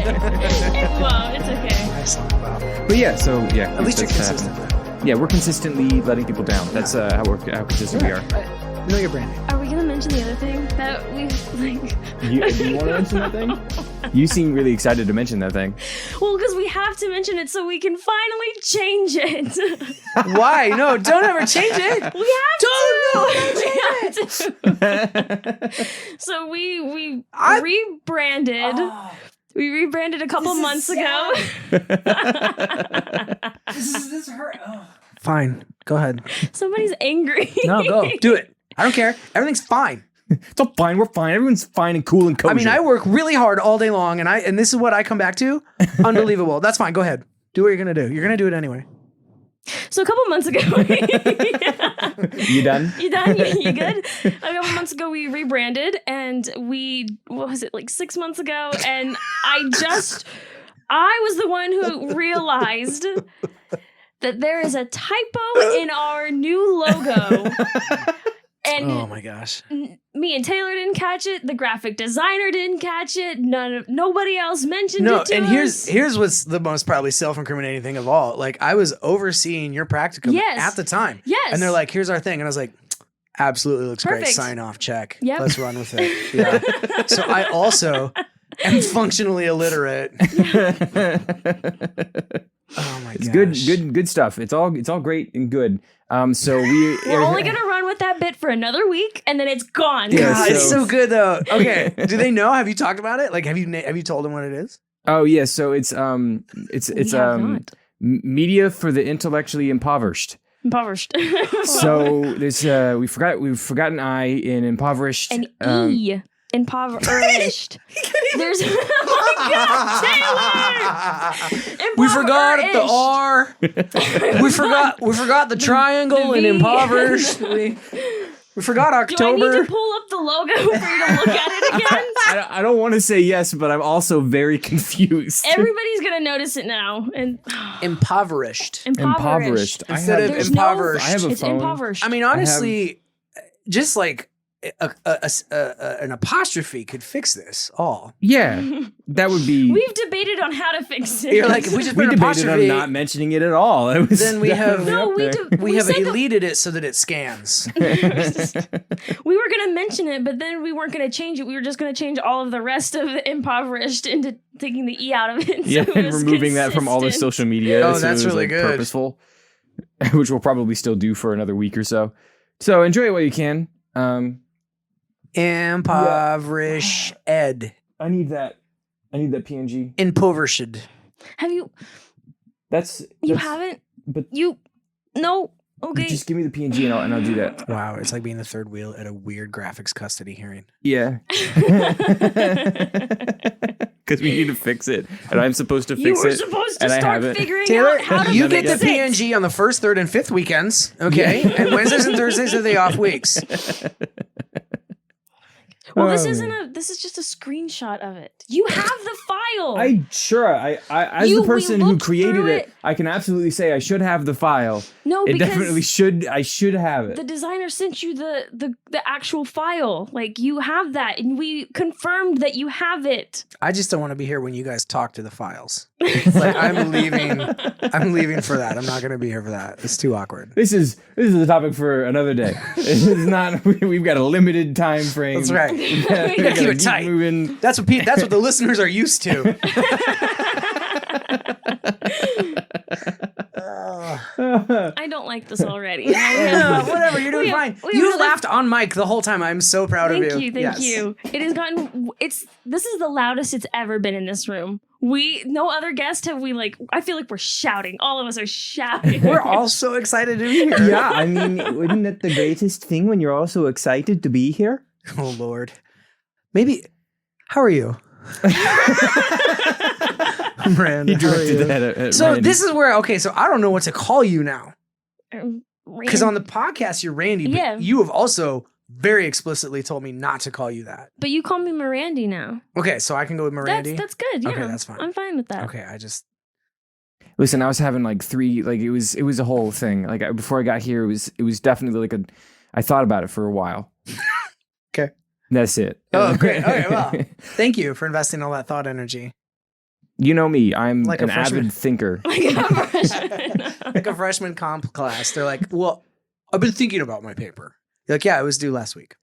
It won't. It's okay. Excellent. Wow. But yeah, so yeah. At least you're that's consistent. Yeah, we're consistently letting people down. That's how consistent we are. Know your branding. Are we gonna mention the other thing that we like? Do you want to mention that thing? You seem really excited to mention that thing. Well, because we have to mention it so we can finally change it. Why? No, don't ever change it. We have to. So we rebranded. We rebranded a couple months ago. This hurt. Oh. Fine. Go ahead. Somebody's angry. No, go. Do it. I don't care. Everything's fine. It's all fine. We're fine. Everyone's fine and cool and kosher. I mean, I work really hard all day long, and this is what I come back to. Unbelievable. That's fine. Go ahead. Do what you're gonna do. You're gonna do it anyway. So a couple months ago, You done? You done? You good? A couple months ago, we rebranded, and what was it, like 6 months ago? And I was the one who realized that there is a typo in our new logo. And oh my gosh. Me and Taylor didn't catch it. The graphic designer didn't catch it. Nobody else mentioned it to us. Here's what's the most probably self-incriminating thing of all. Like, I was overseeing your practicum at the time. Yes. And they're like, here's our thing. And I was like, absolutely looks Perfect. great. Sign off, check. Yep. Let's run with it. Yeah. So I also am functionally illiterate. Oh my gosh. It's good stuff. It's all great and good. So we're only gonna run with that bit for another week, and then it's gone. Yeah, God, it's so good though. Okay, do they know? Have you talked about it? Like, have you told them what it is? Oh yeah, so it's media for the intellectually impoverished. Impoverished. So there's we've forgotten I in impoverished. An E. Impoverished. There's oh my God, Taylor! We forgot the R. we forgot the triangle and impoverished. We forgot October. Do I need to pull up the logo for you to look at it again? I don't want to say yes, but I'm also very confused. Everybody's gonna notice it now. And impoverished. Impoverished. Instead of impoverished. I have a it's phone. Impoverished. I mean, honestly, just like an apostrophe could fix this all. Yeah, that would be. We've debated on how to fix it. You're like, if we just put an debated apostrophe, on not mentioning it at all. Then we have we have said deleted it so that it scans. We were gonna mention it, but then we weren't gonna change it. We were just gonna change all of the rest of the impoverished into taking the E out of it. Yeah, so and removing that from all the social media. Oh, so that's really good. Purposeful, which we'll probably still do for another week or so. So enjoy it while you can. Impoverished. I need that PNG. Impoverished. Have you? That's You haven't. But No. Okay. just give me the PNG and I'll do that. Wow, it's like being the third wheel at a weird graphics custody hearing. Yeah. Because we need to fix it, and I'm supposed to fix it. You were supposed to start figuring Taylor, out how to you fix get the it. PNG on the first, third, and fifth weekends, okay? Yeah. And Wednesdays and Thursdays are the off weeks. Well, this is just a screenshot of it. You have the file. I as the person who created through it, I can absolutely say I should have the file. No, it because definitely should. I should have it. the designer sent you the actual file. Like, you have that, and we confirmed that you have it. I just don't want to be here when you guys talk to the files. Like, I'm leaving for that. I'm not going to be here for that. It's too awkward. This is a topic for another day. This is not. We've got a limited time frame. That's right. We gotta keep it tight. Moving. That's what the listeners are used to. I don't like this already. Whatever, you're doing fine. You laughed on mic the whole time. I'm so proud of you. Thank you. It has gotten. This is the loudest it's ever been in this room. No other guest have we I feel like we're shouting. All of us are shouting. We're all so excited to be here. Yeah, I mean, isn't that the greatest thing when you're all so excited to be here? Oh Lord. Maybe. How are you? Rand, He directed that at so Randy. this is where so I don't know what to call you now. Because Randy. on the podcast you're Randy, but Yeah. you have also very explicitly told me not to call you that. But you call me Mirandy now. Okay, so I can go with Mirandy. That's good. Yeah, Okay, that's fine. I'm fine with that. Okay, Listen, I was having it was a whole thing. Before I got here, it was definitely I thought about it for a while. Okay. That's it. Oh, great. Okay, well, thank you for investing all that thought energy. You know me. I'm Like a an freshman. avid thinker. Like a freshman comp class. They're like, well, I've been thinking about my paper. You're like, yeah, it was due last week.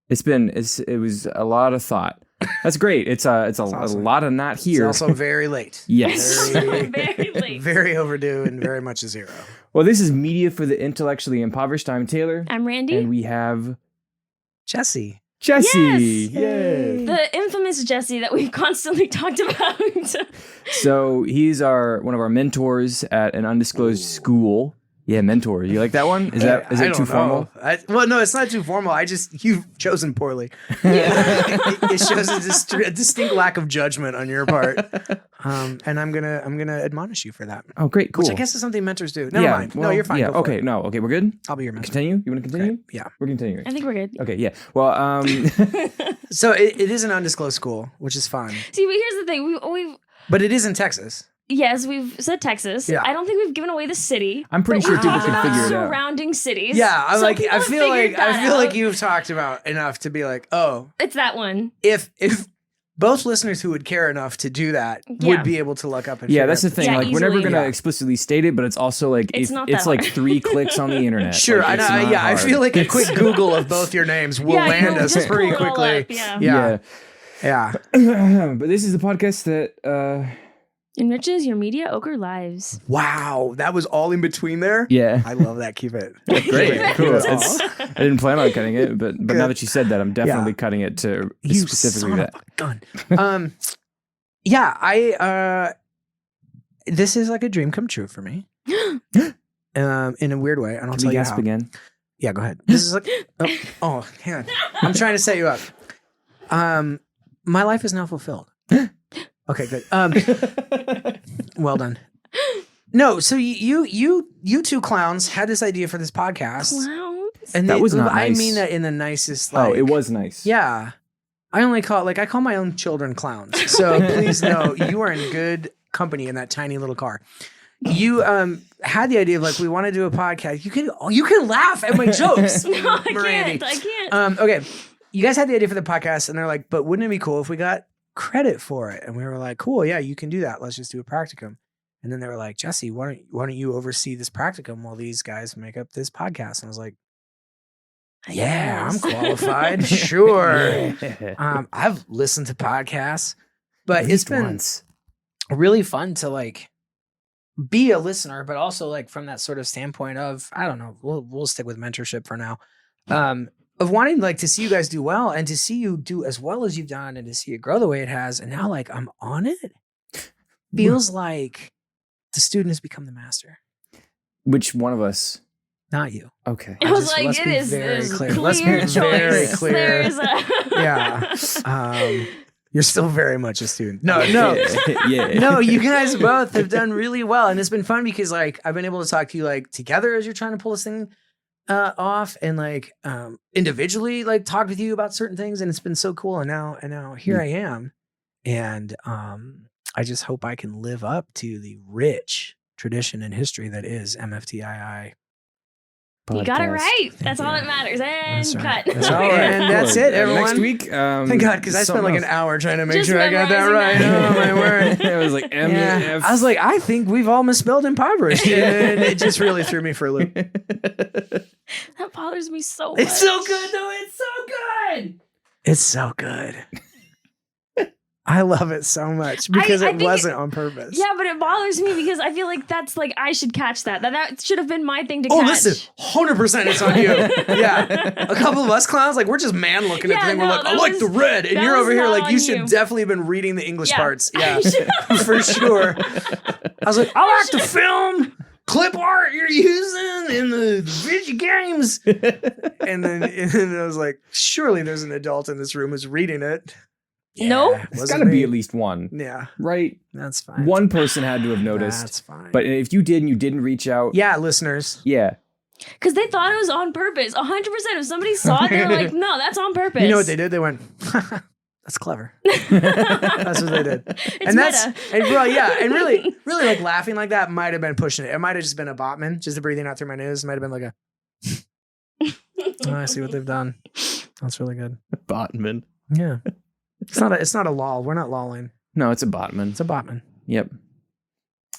It was a lot of thought. That's great. It's a awesome. lot of not here. It's also very late. Yes. Very, Very late. very overdue and very much a zero. Well, this is Media for the Intellectually Impoverished. I'm Taylor. I'm Randy. And we have Jesse. Jesse. Yes. Yay. The infamous Jesse that we've constantly talked about. So he's one of our mentors at an undisclosed school. Yeah, mentor. You like that one? Is I it don't too formal? know. Well, no, it's not too formal. You've chosen poorly. It shows a distinct lack of judgment on your part. And I'm gonna admonish you for that. Oh, great, cool. Which I guess is something mentors do. Never mind. Well, No, you're fine. Yeah, Go for okay, it. no, okay, we're good. I'll be your mentor. Continue. You want to continue? Okay, yeah. We're continuing. I think we're good. Okay, yeah. Well, So it is an undisclosed school, which is fun. See, but here's the thing. We've But it is in Texas. yes, we've said Texas. Yeah. I don't think we've given away the city. I'm pretty but sure we've people talked can about figure it out. surrounding cities. Yeah, I'm So like people I have feel figured that like out. you've talked about enough to be like, oh, It's that one. if both listeners who would care enough to do that Yeah. would be able to look up and yeah, figure that's the out thing. Yeah, Like, we're never easily. gonna Yeah. explicitly state it, but it's also like It's not that it's like hard. 3 clicks on the internet. Sure, Like, I it's know. not Yeah, I hard. feel like a quick Google of both your names will Yeah, land you'll us just pretty pull it all quickly. up, yeah. Yeah. Yeah. Yeah. But this is the podcast that Enriches your mediocre lives. Wow, that was all in between there. yeah. I love that. Keep it. Great. Keep Cool. it all. I didn't plan on cutting it, but now Good. that you said that, I'm definitely Yeah. cutting it to You specifically son that. of a gun. Yeah, this is like a dream come true for me. In a weird way, and I'll Can tell we you gasp how. again? Yeah, go ahead. This is like, oh, hang on. I'm trying to set you up. My life is now fulfilled. Okay, good. Well done. No, so you two clowns had this idea for this podcast, Clowns. and That was not I nice. mean that in the nicest. Like, Oh, it was nice. Yeah, I call my own children clowns. So please know you are in good company in that tiny little car. You had the idea of like we want to do a podcast. You can laugh at my jokes. No, I Mirandi. can't. I can't. Okay, you guys had the idea for the podcast, and they're like, but wouldn't it be cool if we got credit for it? And we were like, cool, yeah, you can do that. Let's just do a practicum. And then they were like, Jesse, why don't you oversee this practicum while these guys make up this podcast? And I was like, yeah, I'm Yes. qualified. Sure. Yeah. I've listened to podcasts, but At it's least been once. really fun to like be a listener, but also like from that sort of standpoint of, I don't know, we'll stick with mentorship for now. Of wanting like to see you guys do well and to see you do as well as you've done and to see it grow the way it has. And now like I'm on it. Feels like the student has become the master. Which one of us? Not you. Okay. It I was just- like let's it be is very there's clear. clear Let's be choice. very clear. There's a Yeah. You're still very much a student. No. yeah. No, you guys both have done really well. And it's been fun because like I've been able to talk to you like together as you're trying to pull this thing off and like individually like talk with you about certain things. And it's been so cool. And now here I am. And I just hope I can live up to the rich tradition and history that is MFTII. You got it podcast. right. That's all that matters. And That's right. cut. That's all right. And that's it, everyone. Next week. Thank God, because I spent like an hour trying to make Just sure I got that right. memorizing Oh my word. It was like M Yeah. F. I was like, I think we've all misspelled impoverished. And it just really threw me for a loop. That bothers me so much. It's so good, though. It's so good. It's so good. I love it so much because I it think wasn't on purpose. Yeah, but it bothers me because I feel like that's like I should catch that. That should have been my thing to Oh, catch. listen, 100% it's on you. Yeah. A couple of us clowns, like, we're just man looking at the Yeah, thing. We're no, like, I that like was- the red. And that you're was over here not like, you on should you. definitely have been reading the English Yeah. parts. Yeah, I should- for sure. I was like, I like the film clip art you're using in the video games. And then I was like, surely there's an adult in this room who's reading it. Nope. There's wasn't got to be me. at least one, Yeah, right? that's fine. One person had to have noticed. That's fine. But if you did and you didn't reach out, yeah, listeners. yeah. Because they thought it was on purpose. 100%. If somebody saw it, they were like, no, that's on purpose. You know what they did? They went, that's clever. That's what they did. It's And that's meta. and well, yeah, and really like laughing like that might have been pushing it. It might have just been a Botman, just breathing out through my nose. It might have been like a oh, I see what they've done. That's really good. Botman. Yeah. It's not a lull. We're not lolling. No, it's a Botman. It's a Botman. Yep.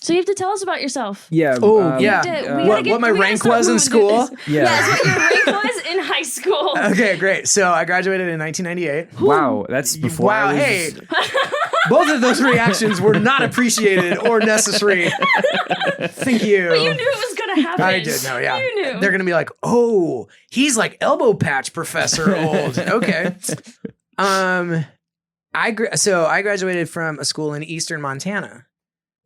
So you have to tell us about yourself. Yeah. Oh, We yeah. gotta What my we gotta rank start was in moving through school? this. Yeah. Yes, what your rank was in high school. Okay, great. So I graduated in 1998. Wow, that's before. Wow, I was, hey. Both of those reactions were not appreciated or necessary. Thank you. But you knew it was gonna happen. I did know, yeah. You knew. They're gonna be like, oh, he's like elbow patch professor old. Okay. I graduated from a school in Eastern Montana,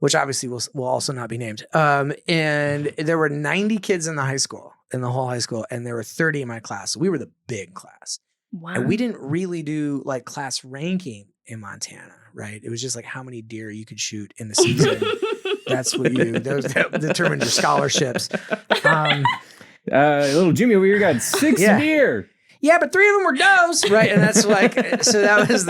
which obviously will also not be named. And there were 90 kids in the whole high school, and there were 30 in my class. We were the big class. Wow. And we didn't really do like class ranking in Montana, right? It was just like how many deer you could shoot in the season. That's what that determined your scholarships. Little Jimmy over here got 6 Yeah. deer. Yeah, but 3 of them were does, right? And that's like, so that was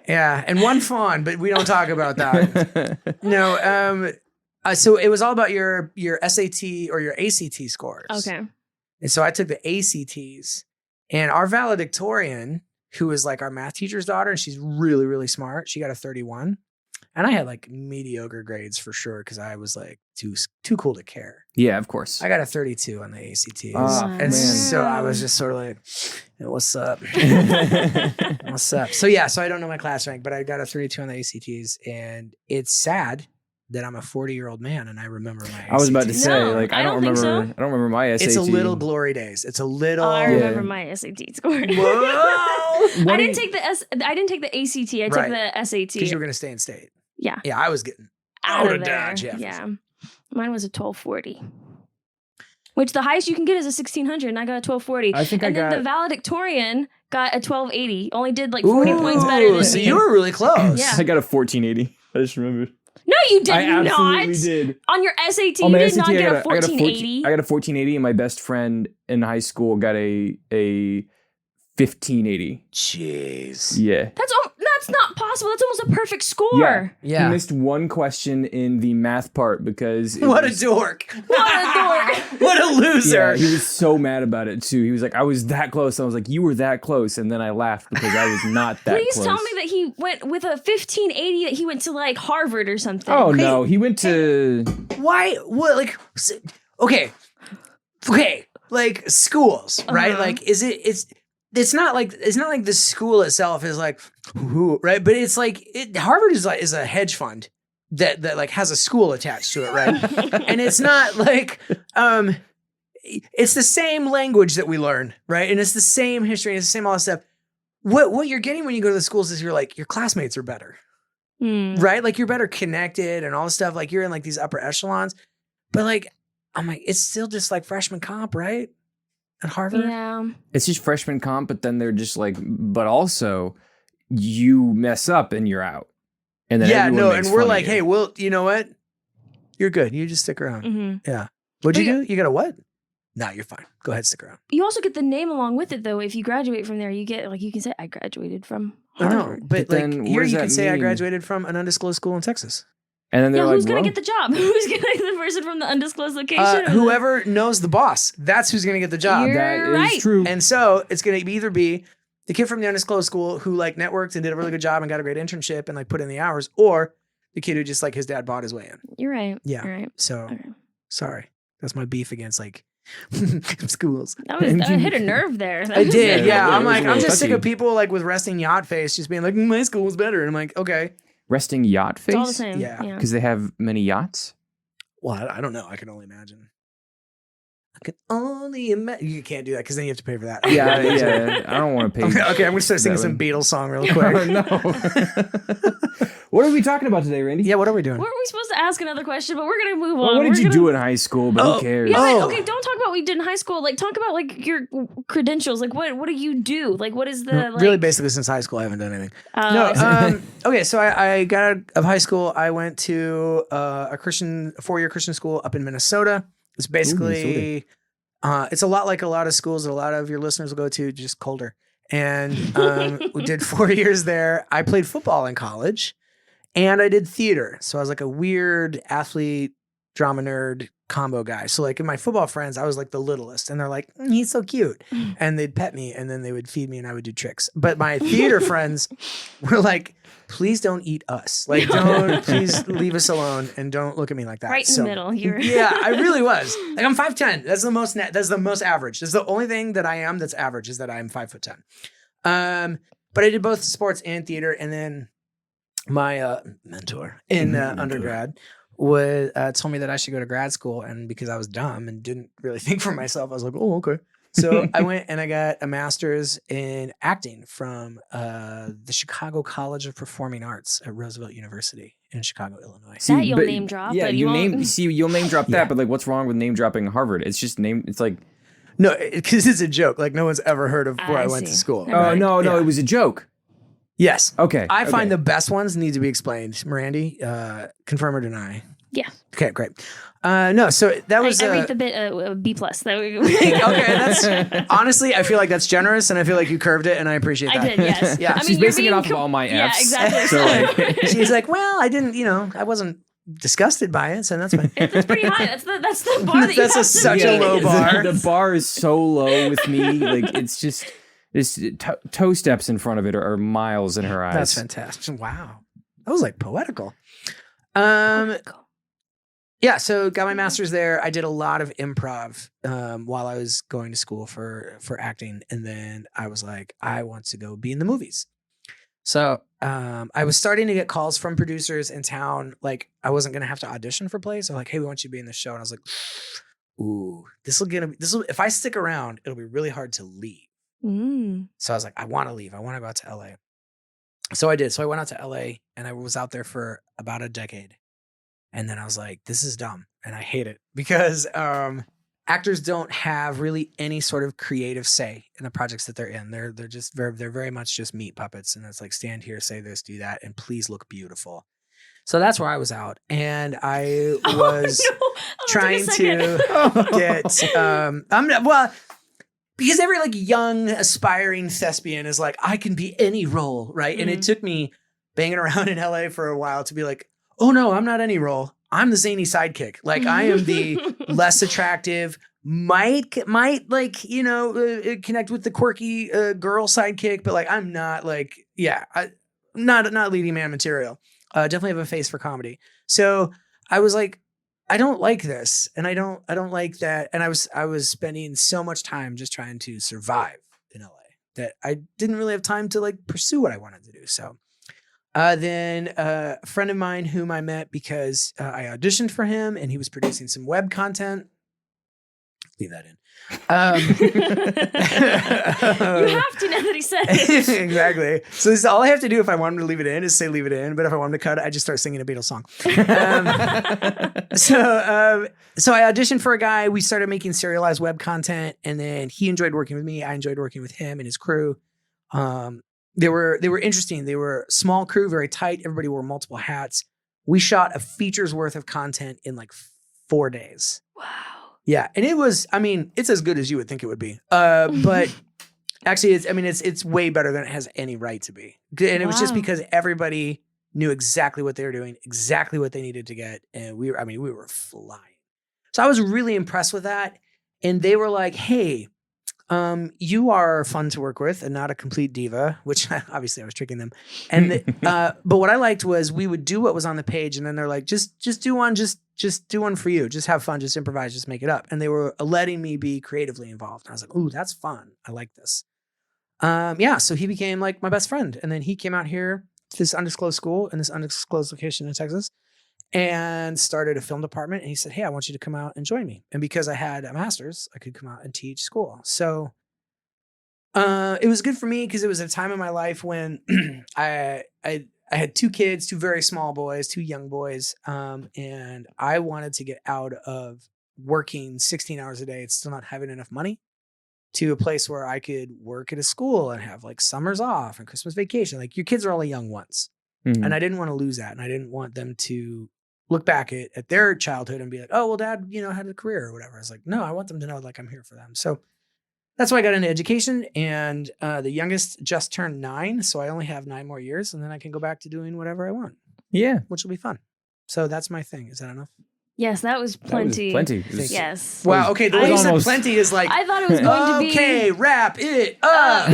and 1 fawn, but we don't talk about that. No, so it was all about your SAT or your ACT scores. Okay. And so I took the ACTs, and our valedictorian, who was like our math teacher's daughter, and she's really, really smart. She got a 31. And I had like mediocre grades for sure, because I was like too cool to care. Yeah, of course. I got a 32 on the ACTs. Oh, and man. so I was just sort of like, hey, what's up? What's up? So I don't know my class rank, but I got a 32 on the ACTs. And it's sad that I'm a 40-year-old man and I remember my ACTs. I was about to say, No, like, I I don't don't think remember. so. I don't remember my SAT. It's a little glory days. It's a little. I Yeah. remember my SAT score. Whoa! I didn't take the I didn't take the ACT. I took Right. the SAT. Because you were going to stay in state. Yeah. Yeah, I was getting Out out of of there. Dodge. Yeah. Mine was a 1240. Which the highest you can get is a 1600, and I got a 1240. I think and I then got. the valedictorian got a 1280. Only did like 40 points better than So me. you were really close. Yeah. I got a 1480. I just remembered. No, you did I absolutely not. did. On your SAT, On you my did SAT, not I get got a 1480. I got a 1480, and my best friend in high school got a 1580. Jeez. Yeah. That's not possible. That's almost a perfect score. Yeah. Yeah. He missed one question in the math part because What a dork. What a dork. What a loser. Yeah, he was so mad about it too. He was like, I was that close. I was like, you were that close. And then I laughed because I was not that Please close. tell me that he went with a 1580, that he went to like Harvard or something. Oh, no. He went to. Why? What? Like, okay. Like schools, right? Uh-huh. Like, it's not like the school itself is like, ooh, right? But it's like Harvard is a hedge fund that like has a school attached to it, right? And it's not like it's the same language that we learn, right? And it's the same history, and it's the same all that stuff. What you're getting when you go to the schools is you're like, your classmates are better, right? Like you're better connected and all this stuff. Like you're in like these upper echelons, but like I'm like, it's still just like freshman comp, right? At Harvard. Yeah. It's just freshman comp, but then they're just like, but also you mess up and you're out. And then Yeah, everyone no, makes and we're fun of like, you. hey, well, you know what? You're good. You just stick around. Mm-hmm. Yeah. What'd you But do? You got a what? No, you're fine. Go ahead, stick around. You also get the name along with it, though. If you graduate from there, you get like you can say, "I graduated from I know, Harvard." but But like then what here does you that can say I mean? graduated from an undisclosed school in Texas. And then they're Yeah, like, who's gonna well, get the job? Who's gonna get the person from the undisclosed location? Whoever knows the boss, that's who's gonna get the job. You're that is right. true. And so it's gonna either be the kid from the undisclosed school who like networked and did a really good job and got a great internship and like put in the hours, or the kid who just like his dad bought his way in. You're right. Yeah. You're right. So Okay. sorry, that's my beef against like schools. That hit a nerve there. I did, yeah. Yeah, I'm it was like, a I'm little just sick of touchy. people like with resting yacht face, just being like, my school was better. And I'm like, okay, resting yacht face? It's all the same. Yeah. Yeah. Because they have many yachts? well, I don't know. I can only imagine. I can only imagine. You can't do that because then you have to pay for that. Yeah, yeah. I don't want to pay. Okay, I'm gonna start singing that some one. Beatles song real Oh, quick. no. What are we talking about today, Randy? Yeah, what are we doing? Weren't we supposed to ask another question? But we're gonna move Well, on. what did We're you gonna- do in high school? But Oh, who cares? Yeah, Oh. but, okay. Don't talk about what you did in high school. Like, talk about like your credentials. Like, what do you do? Like, what is the like? Really, basically, since high school, I haven't done anything. I see. No. Okay, so I got out of high school. I went to a 4-year Christian school up in Minnesota. It's basically, it's a lot like a lot of schools that a lot of your listeners will go to, just colder. And we did 4 years there. I played football in college, and I did theater. So I was like a weird athlete drama nerd combo guy. So like in my football friends, I was like the littlest, and they're like, he's so cute, and they'd pet me, and then they would feed me, and I would do tricks. But my theater friends were like, please don't eat us. Like, please leave us alone, and don't look at me like that. Right in the middle. Yeah, I really was. Like, I'm 5'10". That's the most average. That's the only thing that I am that's average, is that I'm 5'10". But I did both sports and theater, and then my mentor in undergrad told me that I should go to grad school, and because I was dumb and didn't really think for myself, I was like, oh, okay. So I went and I got a master's in acting from the Chicago College of Performing Arts at Roosevelt University in Chicago, Illinois. That you'll name drop. Yeah, but you'll name drop Yeah. that, but like, what's wrong with name dropping Harvard? It's just it's like, No, because it's a joke. Like, no one's ever heard of where I went to see. school. Never oh mind. no, Yeah. it was a joke. Yes. Okay, I find okay. the best ones need to be explained. Randy, confirm or deny? Yeah. Okay, great. No, so that was I rate the bit B+. okay. That's honestly, I feel like that's generous, and I feel like you curved it, and I appreciate that. I did, yes. Yeah. I mean, She's you're basing it being off of all my Yeah, Fs. exactly. So like, She's like, well, I didn't, I wasn't disgusted by it, so that's fine. It's pretty high. That's the bar that you That's have to such meet. a low bar. The bar is so low with me. Like, it's just this toe steps in front of it are miles in her eyes. That's fantastic. Wow, that was like poetical. Yeah, so got my master's there. I did a lot of improv while I was going to school for acting, and then I was like, I want to go be in the movies. So I was starting to get calls from producers in town. Like, I wasn't gonna have to audition for plays. They're like, hey, we want you to be in this show, and I was like, ooh, this will. If I stick around, it'll be really hard to leave. So I was like, I want to leave. I want to go out to LA. So I did. So I went out to LA, and I was out there for about a decade. And then I was like, this is dumb, and I hate it because actors don't have really any sort of creative say in the projects that they're in. They're very much just meat puppets, and it's like, stand here, say this, do that, and please look beautiful. So that's where I was out, and I was trying to get because every like young aspiring thespian is like, I can be any role, right? And it took me banging around in LA for a while to be like, oh no, I'm not any role. I'm the zany sidekick. Like, I am the less attractive, might like, connect with the quirky girl sidekick, but like, I'm not like, not leading man material. Definitely have a face for comedy. So I was like, I don't like this, and I don't like that. And I was spending so much time just trying to survive in LA that I didn't really have time to like pursue what I wanted to do. So then a friend of mine whom I met because I auditioned for him, and he was producing some web content. Leave that in. You have to now that he said it. Exactly. So this is all I have to do if I want him to leave it in is say leave it in. But if I want him to cut it, I just start singing a Beatles song. So I auditioned for a guy. We started making serialized web content, and then he enjoyed working with me. I enjoyed working with him and his crew. They were interesting. They were a small crew, very tight. Everybody wore multiple hats. We shot a feature's worth of content in like 4 days. Wow. Yeah. And it was, I mean, it's as good as you would think it would be. But actually it's way better than it has any right to be. And it was just because everybody knew exactly what they were doing, exactly what they needed to get. And we were flying. So I was really impressed with that. And they were like, hey, you are fun to work with and not a complete diva, which obviously I was tricking them. And but what I liked was we would do what was on the page, and then they're like, just do one, just do one for you. Just have fun, just improvise, just make it up. And they were letting me be creatively involved. And I was like, ooh, that's fun. I like this. So he became like my best friend. And then he came out here to this undisclosed school in this undisclosed location in Texas and started a film department. And he said, hey, I want you to come out and join me. And because I had a master's, I could come out and teach school. So it was good for me because it was a time in my life when I had 2 kids, 2 very small boys, 2 young boys. And I wanted to get out of working 16 hours a day and still not having enough money to a place where I could work at a school and have like summers off and Christmas vacation. Like, your kids are only young once. Mm-hmm. And I didn't want to lose that. And I didn't want them to look back at their childhood and be like, oh, well, dad, had a career or whatever. I was like, no, I want them to know like I'm here for them. So that's why I got into education. And the youngest just turned 9. So I only have 9 more years, and then I can go back to doing whatever I want. Yeah. Which will be fun. So that's my thing. Is that enough? Yes, that was plenty. Plenty. It was- Yes. Wow. Okay. The way you said almost- plenty is like. I thought it was going to be. Okay, wrap it up.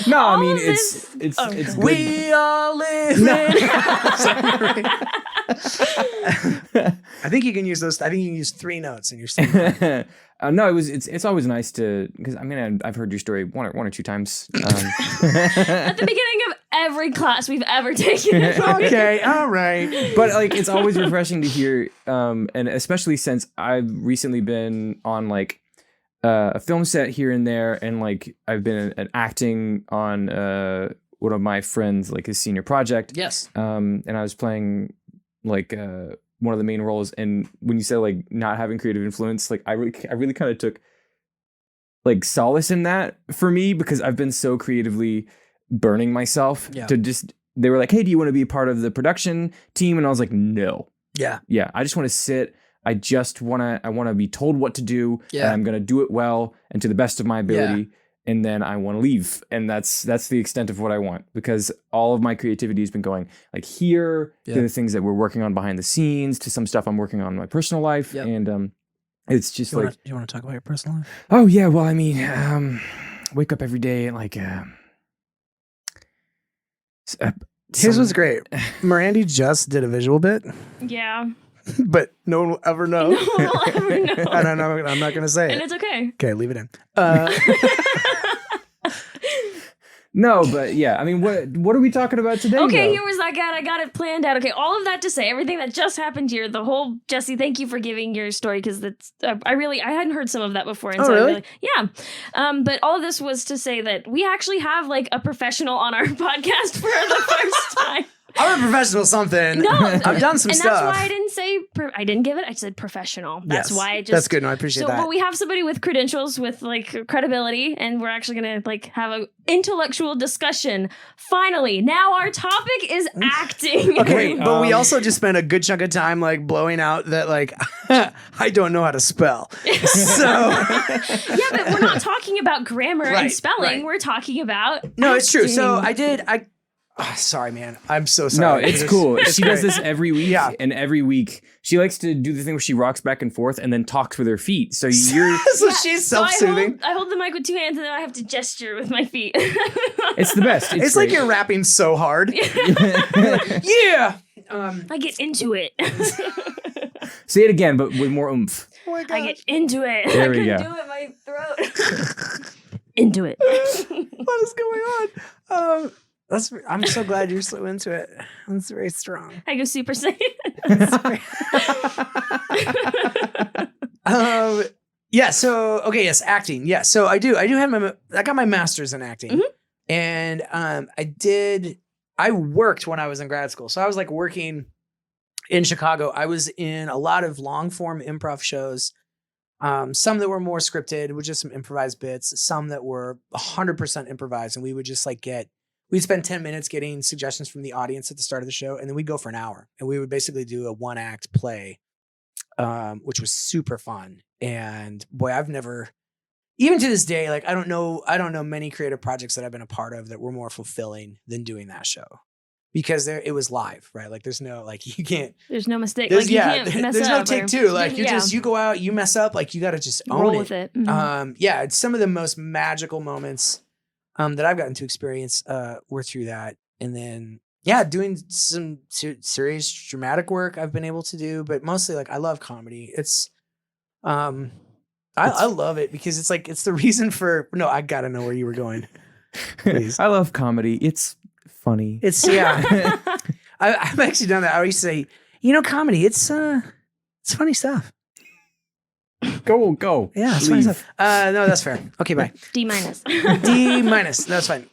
No, I All mean of this- it's Oh, it's okay. good. We all live. I think you can use those. I think you can use 3 notes in your singing. No, it's always nice to, because I mean I've heard your story one or two times. At the beginning of every class we've ever taken. Okay, all right. But like it's always refreshing to hear, and especially since I've recently been on like a film set here and there, and like I've been acting on one of my friends, like his senior project. Yes. And I was playing like one of the main roles. And when you said like not having creative influence, like I really kind of took like solace in that for me, because I've been so creatively burning myself to just, they were like, hey, do you want to be a part of the production team? And I was like, no. Yeah, I just want to sit. I want to be told what to do. Yeah. And I'm going to do it well and to the best of my ability. And then I want to leave. And that's the extent of what I want, because all of my creativity has been going like here to the things that we're working on behind the scenes, to some stuff I'm working on in my personal life. Yep. And it's just You like, want to talk about your personal life? oh yeah, well, I mean, wake up every day and like, His was great. Mirandi just did a visual bit, Yeah. but no one will ever know. No one will ever know. I don't know. I'm not going to say And it. it's okay. Okay, leave it in. no, but yeah, I mean, what are we talking about today? Okay, though? here was that guy. I got it planned out. Okay, all of that to say, everything that just happened here, the whole Jesse. Thank you for giving your story, because that's I hadn't heard some of that before. And Oh, so really? But all of this was to say that we actually have like a professional on our podcast for the first time. I'm a professional something. No, I've done some and stuff. that's why I didn't say I didn't give it. I said professional. That's Yes. why I just. That's good. No, I appreciate that. Well, we have somebody with credentials, with like credibility, and we're actually gonna like have an intellectual discussion. Finally, now our topic is acting. Okay, Wait, but we also just spent a good chunk of time like blowing out that like I don't know how to spell. So Yeah, but we're not talking about grammar Right, and spelling. right. We're talking about no, it's true. So acting. sorry, man. I'm so No, sorry. it's cool. She does great. this every week, Yeah. and every week she likes to do the thing where she rocks back and forth and then talks with her feet. So you're, So Yeah, she's so self-soothing. I hold the mic with 2 hands, and then I have to gesture with my feet. it's the best. It's like great. you're rapping so hard. Yeah. I get into it. Say it again, but with more oomph. Oh my I god. get into it. There I we couldn't go. do it. My throat. Into it. What is going on? I'm so glad you're so into it. That's very strong. I go Super Saiyan. Yeah. So okay. Yes, acting. Yeah. So I got my master's in acting, Mhm. and I worked when I was in grad school. So I was like working in Chicago. I was in a lot of long form improv shows. Some that were more scripted with just some improvised bits. Some that were 100% improvised, and we would just like we'd spend 10 minutes getting suggestions from the audience at the start of the show, and then we'd go for an hour, and we would basically do a 1-act play, which was super fun. And boy, I've never, even to this day, like I don't know many creative projects that I've been a part of that were more fulfilling than doing that show, because it was live, right? Like there's no, like you can't, There's no mistake. there's, Like you can't mess there's up. no take or- two. Like Yeah. you go out, you mess up, like you got to just own roll it. with it. Mhm. Yeah, it's some of the most magical moments that I've gotten to experience were through that. And then, yeah, doing some serious dramatic work I've been able to do, but mostly like I love comedy. It's, I love it because it's like, it's the reason for, no, I got to know where you were going. Please. I love comedy. It's funny. It's, yeah, I've actually done that. I always say, comedy, it's funny stuff. Go. Yeah, it's funny stuff. No, that's fair. Okay, bye. D-. D-. That's fine.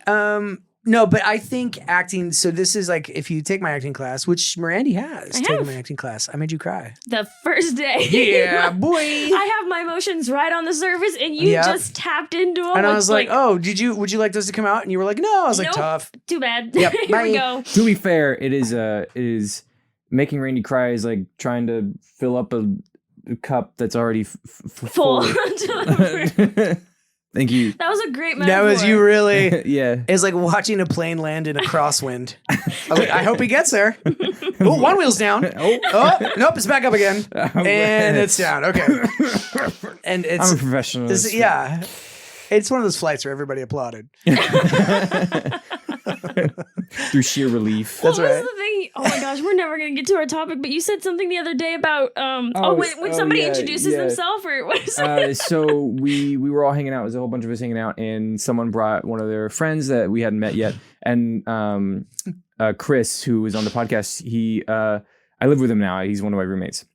No, but I think acting. So this is like if you take my acting class, which Mirandi has I taken have. my acting class. I made you cry. The first day. Yeah, boy. I have my emotions right on the surface, and you Yeah. just tapped into them. And I which, was like, "Oh, would you like those to come out?" And you were like, "No." I was like, Nope. "Tough." too bad. Yep, Here bye. we go. To be fair, it is making Randy cry is like trying to fill up a cup that's already Full. Thank you. That was a great That metaphor. was you really. Yeah. It's like watching a plane land in a crosswind. I was like, I hope he gets there. Oh, one wheel's down. Oh, nope, it's back up again. And it's down. Okay. And it's I'm a professional. yeah. It's one of those flights where everybody applauded. Through sheer relief. That's what right. was the thing? Oh my gosh, we're never gonna get to our topic. But you said something the other day about when somebody introduces themselves, or what is it? So we were all hanging out. It was a whole bunch of us hanging out, and someone brought one of their friends that we hadn't met yet. And Chris, who was on the podcast, I live with him now. He's one of my roommates.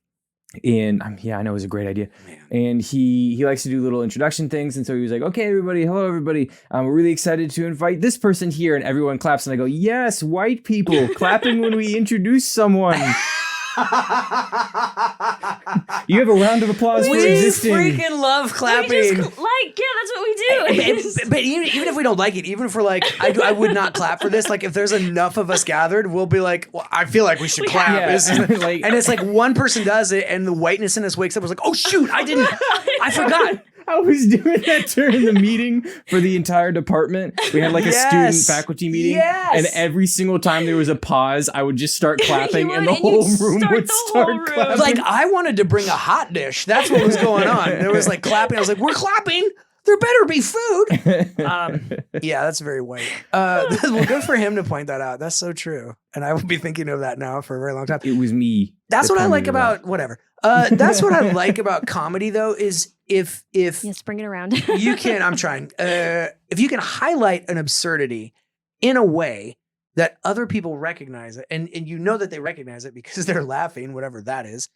And I know it was a great idea. Man. And he likes to do little introduction things. And so he was like, okay, everybody, hello, everybody. We're really excited to invite this person here. And everyone claps. And I go, yes, white people clapping when we introduce someone. You have a round of applause for We existing. freaking love clapping. That's what we do. But even if we don't like it, even if we're like, I would not clap for this. Like, if there's enough of us gathered, we'll be like, well, I feel like we should clap. Yeah. And it's like one person does it, and the whiteness in us wakes up. Was like, oh shoot, I forgot. I was doing that during the meeting for the entire department. We had like a student faculty meeting. Yes. And every single time there was a pause, I would just start clapping and the whole room would start clapping. Like, I wanted to bring a hot dish. That's what was going on. There was like clapping. I was like, we're clapping. There better be food. Yeah, that's very white. Well, good for him to point that out. That's so true. And I will be thinking of that now for a very long time. It was me. That's what I like about whatever. That's what I like about comedy, though, is if Yes, bring it around. you can, I'm trying. If you can highlight an absurdity in a way that other people recognize it, and you know that they recognize it because they're laughing, whatever that is,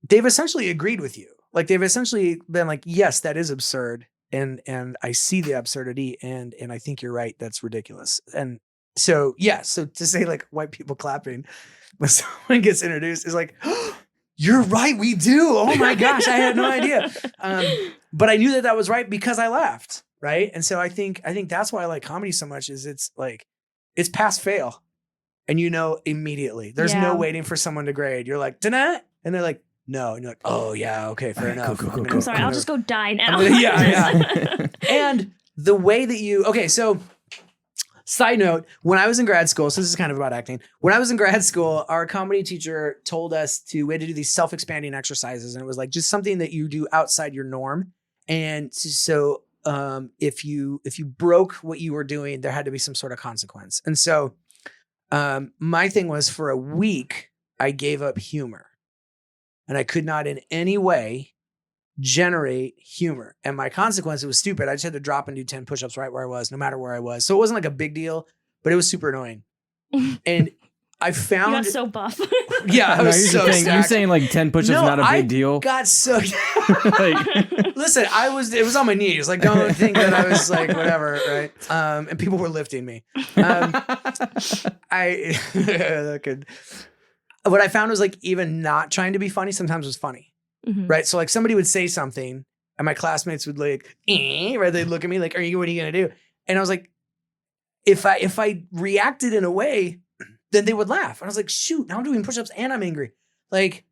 they've essentially agreed with you. Like, they've essentially been like, yes, that is absurd. And I see the absurdity, and I think you're right. That's ridiculous. And so, yeah, so to say like white people clapping when someone gets introduced is like, oh, you're right, we do. Oh my gosh, I had no idea. But I knew that was right because I laughed, right? And so I think that's why I like comedy so much, is it's like, it's pass fail. And you know immediately. There's no waiting for someone to grade. You're like, da-na, and they're like, no. And you're like, oh yeah, okay, fair enough. Cool. I'm sorry, I'll just go die now. Yeah. And the way that so side note, when I was in grad school, so this is kind of about acting. When I was in grad school, our comedy teacher told us we had to do these self-expanding exercises. And it was like just something that you do outside your norm. And so if you broke what you were doing, there had to be some sort of consequence. And so my thing was, for a week, I gave up humor. And I could not in any way generate humor. And my consequence, it was stupid. I just had to drop and do 10 push-ups right where I was, no matter where I was. So it wasn't like a big deal, but it was super annoying. And I found... You got so buff. Yeah, I was so stacked. You're saying like 10 push-ups not a big deal? Got so... Like, listen, it was on my knees. Like, don't think that I was like, whatever, right? And people were lifting me. What I found was like, even not trying to be funny sometimes was funny, right? So like somebody would say something and my classmates would like, right? They'd look at me like, what are you going to do? And I was like, if I reacted in a way, then they would laugh. And I was like, shoot, now I'm doing push-ups and I'm angry. Like,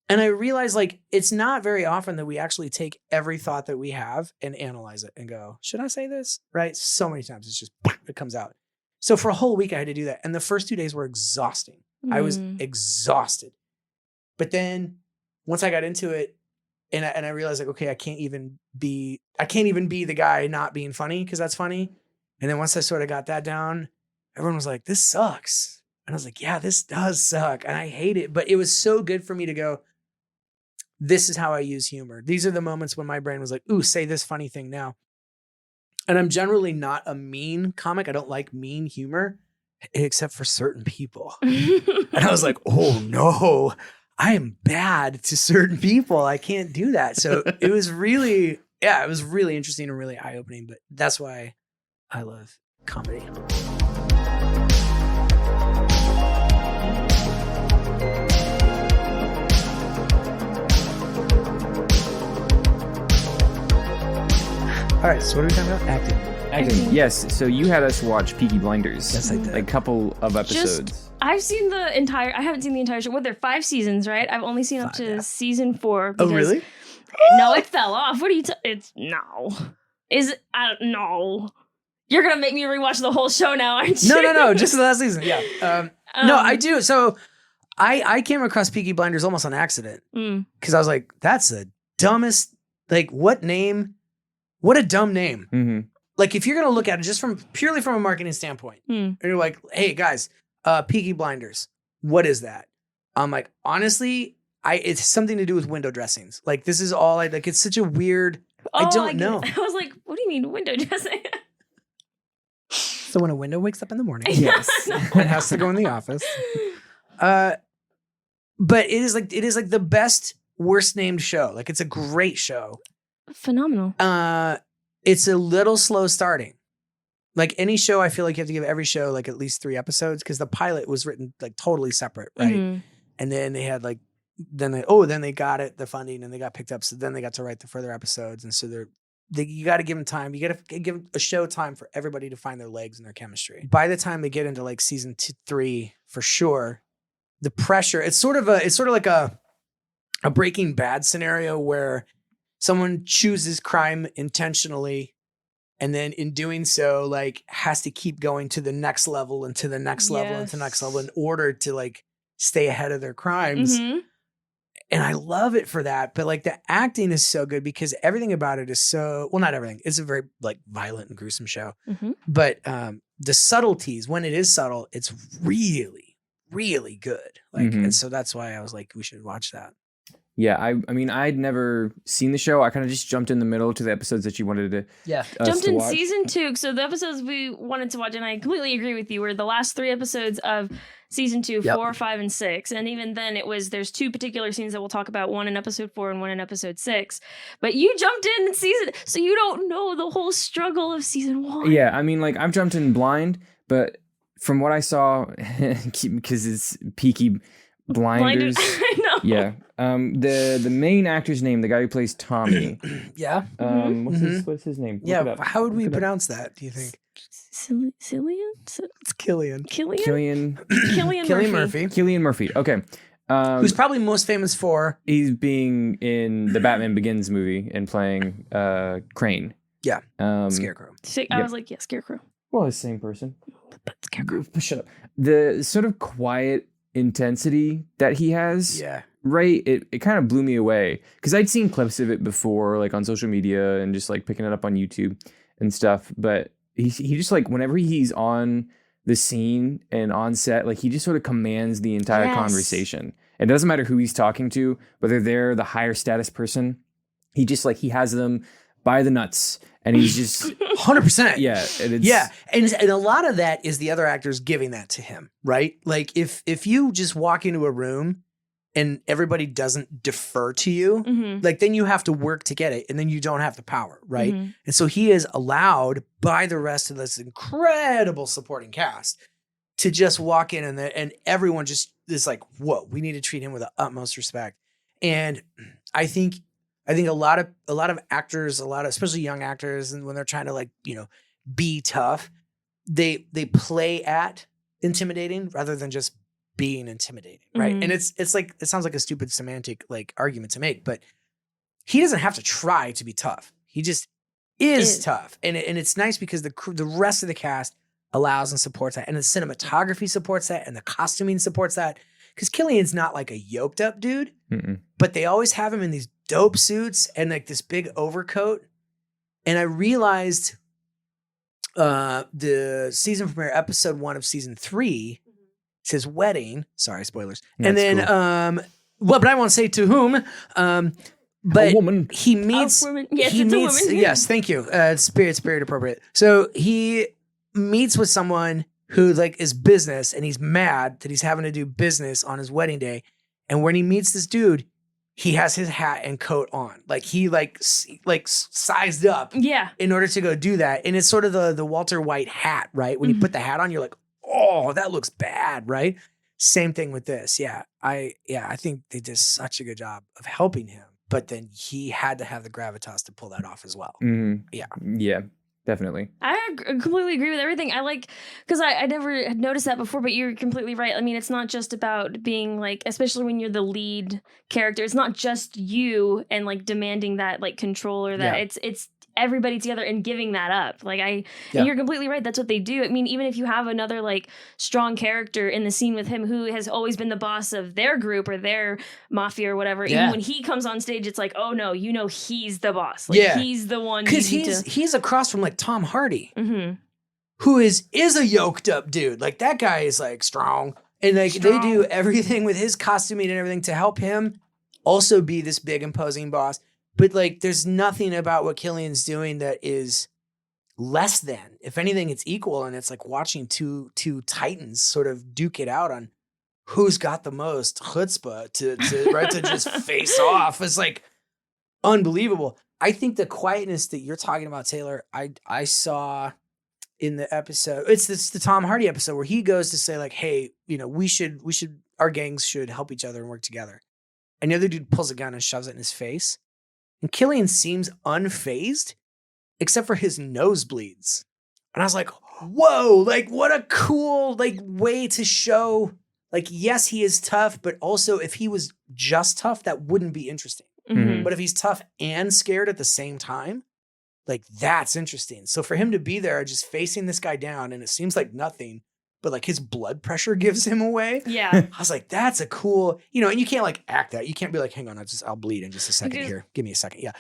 and I realized like, it's not very often that we actually take every thought that we have and analyze it and go, should I say this? Right? So many times it's just, it comes out. So for a whole week I had to do that. And the first 2 days were exhausting. I was exhausted. But then once I got into it and I realized like, okay, I can't even be the guy not being funny because that's funny. And then once I sort of got that down, everyone was like, this sucks. And I was like, yeah, this does suck. And I hate it. But it was so good for me to go, this is how I use humor. These are the moments when my brain was like, ooh, say this funny thing now. And I'm generally not a mean comic. I don't like mean humor, except for certain people. And I was like, oh no, I am bad to certain people. I can't do that. So it was really interesting and really eye-opening, but that's why I love comedy. All right, so what are we talking about? Acting. Yes. So you had us watch Peaky Blinders. Yes, I did. Like a couple of episodes. I haven't seen the entire show. Well, there are 5 seasons, right? I've only seen up to season 4. Oh, really? No, it fell off. What are you? No. I don't know. You're gonna make me rewatch the whole show now, aren't you? No, just the last season. Yeah. No, I do. So I came across Peaky Blinders almost on accident because I was like, that's the dumbest. Like, what a dumb name. Mm-hmm. Like, if you're gonna look at it just purely from a marketing standpoint, and you're like, hey guys, Peaky Blinders, what is that? I'm like, honestly, it's something to do with window dressings. Like, this is all like. It's such a weird. I don't know. I was like, what do you mean window dressing? So when a window wakes up in the morning, Yes. and has to go in the office. But it is like the best, worst named show. Like, it's a great show. Phenomenal. It's a little slow starting. Like any show, I feel like you have to give every show like at least 3 episodes because the pilot was written like totally separate, right? Mm-hmm. And then they had then they got the funding and they got picked up. So then they got to write the further episodes. And so you got to give them time. You got to give a show time for everybody to find their legs and their chemistry. By the time they get into like season 3, for sure, the pressure, it's sort of like a Breaking Bad scenario where someone chooses crime intentionally and then in doing so, like, has to keep going to the next level and to the next level and to the next level in order to like stay ahead of their crimes. Mm-hmm. And I love it for that. But like the acting is so good because everything about it is not everything. It's a very like violent and gruesome show. Mm-hmm. But the subtleties, when it is subtle, it's really, really good. Like, and so that's why I was like, we should watch that. Yeah, I mean, I'd never seen the show. I kind of just jumped in the middle to the episodes that you wanted to. Yeah, jumped in season 2. So the episodes we wanted to watch, and I completely agree with you, were the last 3 episodes of season 2, 4, 5, and 6. And even then, there's 2 particular scenes that we'll talk about, one in episode 4 and one in episode 6. But you jumped in season, so you don't know the whole struggle of season 1. Yeah, I mean, like I've jumped in blind, but from what I saw, because it's Peaky Blinders. I know. Yeah. The main actor's name, the guy who plays Tommy. Yeah. What's his name? Yeah. How would we pronounce that, do you think? Cillian? It's Killian. Killian Murphy. Cillian Murphy. Okay. Who's probably most famous for? He's being in the Batman Begins movie and playing Crane. Yeah. Scarecrow. I was like, yeah, Scarecrow. Well, it's the same person. But Scarecrow. Shut up. The sort of quiet intensity that he has, right? It kind of blew me away because I'd seen clips of it before, like on social media and just like picking it up on YouTube and stuff. But he just like whenever he's on the scene and on set, like he just sort of commands the entire conversation. It doesn't matter who he's talking to, whether they're the higher status person. He just like he has them by the nuts. And he's just 100%. Yeah. And a lot of that is the other actors giving that to him, right? Like if you just walk into a room and everybody doesn't defer to you, like then you have to work to get it and then you don't have the power, right? And so he is allowed by the rest of this incredible supporting cast to just walk in and everyone just is like, whoa, we need to treat him with the utmost respect. And I think a lot of actors, especially young actors, and when they're trying to like, be tough, they play at intimidating rather than just being intimidating, right? And it's like it sounds like a stupid semantic like argument to make, but he doesn't have to try to be tough. He just is tough, and it's nice because the rest of the cast allows and supports that, and the cinematography supports that, and the costuming supports that. Because Killian's not like a yoked up dude, but they always have him in these dope suits and like this big overcoat. And I realized the season premiere, episode 1 of season 3, it's his wedding. Sorry, spoilers. That's and then, cool. but I won't say to whom. But a woman. He meets. A woman. Yes, he it's meets, a woman. Yes, thank you. It's period appropriate. So he meets with someone who like is business, and he's mad that he's having to do business on his wedding day. And when he meets this dude, he has his hat and coat on. Like he like sized up in order to go do that. And it's sort of the Walter White hat, right? When you put the hat on, you're like, oh, that looks bad, right? Same thing with this. Yeah. I think they did such a good job of helping him. But then he had to have the gravitas to pull that off as well. Yeah. Definitely. I completely agree with everything. I like, because I never had noticed that before, but you're completely right. I mean, it's not just about being like, especially when you're the lead character, it's not just you and like demanding that like control or that it's everybody together and giving that up. Like and you're completely right. That's what they do. I mean, even if you have another like strong character in the scene with him who has always been the boss of their group or their mafia or whatever, even when he comes on stage, it's like, oh no, he's the boss. Like he's the one. Because he's across from like Tom Hardy, who is a yoked up dude. Like that guy is like strong. And like they do everything with his costuming and everything to help him also be this big imposing boss. But like there's nothing about what Killian's doing that is less than. If anything, it's equal. And it's like watching two titans sort of duke it out on who's got the most chutzpah to just face off. It's like unbelievable. I think the quietness that you're talking about, Taylor, I saw in the episode, it's the Tom Hardy episode where he goes to say like, hey, our gangs should help each other and work together. And the other dude pulls a gun and shoves it in his face. And Killian seems unfazed, except for his nosebleeds. And I was like, whoa, like what a cool like way to show, like, yes, he is tough, but also if he was just tough, that wouldn't be interesting. But if he's tough and scared at the same time, like that's interesting. So for him to be there just facing this guy down and it seems like nothing, but like his blood pressure gives him away. Yeah. I was like, that's a cool, and you can't like act that. You can't be like, hang on, I'll bleed in just a second here. Give me a second. Yeah.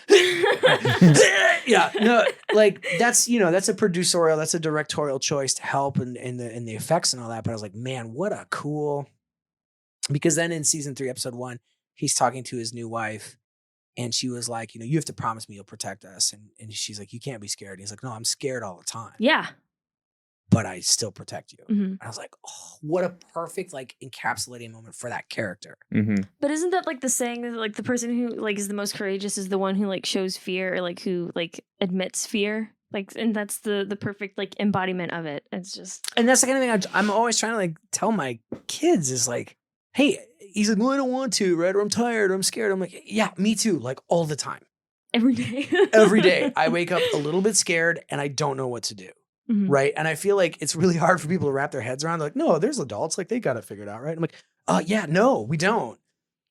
Yeah. No, like that's a producerial, that's a directorial choice to help and the effects and all that. But I was like, man, what a cool, because then in season 3, episode 1, he's talking to his new wife. And she was like, you have to promise me you'll protect us. And she's like, you can't be scared. And he's like, no, I'm scared all the time. Yeah. But I still protect you. And I was like, oh, what a perfect, like, encapsulating moment for that character. But isn't that like the saying that like the person who like is the most courageous is the one who like shows fear or like who like admits fear? Like, and that's the perfect like embodiment of it. It's just. And that's the kind of thing I'm always trying to like tell my kids is like, hey, he's like, well, I don't want to, right? Or I'm tired or I'm scared. I'm like, yeah, me too. Like all the time. Every day. Every day. I wake up a little bit scared and I don't know what to do. Right. And I feel like it's really hard for people to wrap their heads around. They're like, no, there's adults. Like they got it figured out. Right. I'm like, yeah, no, we don't.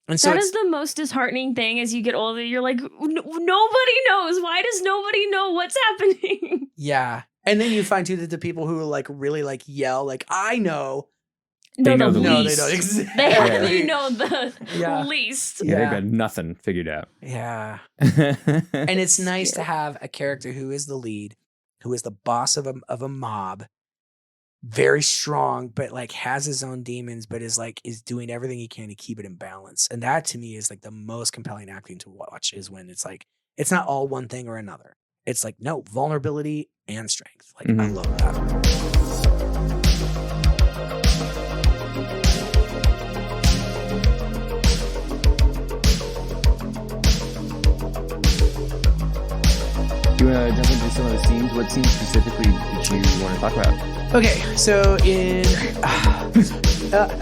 And so that is the most disheartening thing as you get older. You're like, nobody knows. Why does nobody know what's happening? Yeah. And then you find too that the people who like really like yell, like, I know. They know the No, least. they don't. Exactly. They know the least. Yeah, they've got nothing figured out. Yeah. And it's nice to have a character who is the lead, who is the boss of a mob, very strong, but like has his own demons, but is doing everything he can to keep it in balance. And that to me is like the most compelling acting to watch, is when it's like, it's not all one thing or another. It's like, no, vulnerability and strength. Like I love that. Do you want to jump into some of the scenes? What scenes specifically did you want to talk about? Okay, so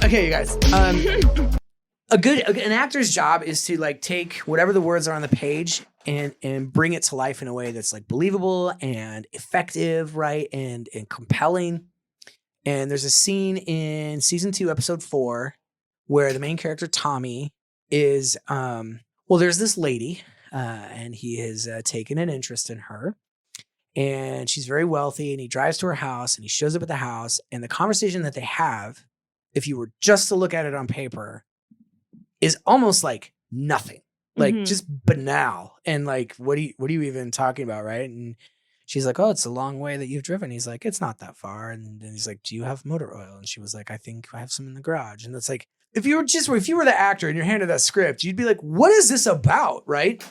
okay, you guys. An actor's job is to like take whatever the words are on the page and bring it to life in a way that's like believable and effective, right? And compelling. And there's a scene in season 2, episode 4, where the main character Tommy is there's this lady. And he has taken an interest in her, and she's very wealthy, and he drives to her house and he shows up at the house, and the conversation that they have, if you were just to look at it on paper, is almost like nothing, like just banal. And like, what are you even talking about? Right. And she's like, oh, it's a long way that you've driven. He's like, it's not that far. And then he's like, do you have motor oil? And she was like, I think I have some in the garage. And it's like, if you were the actor and you're handed that script, you'd be like, what is this about? Right.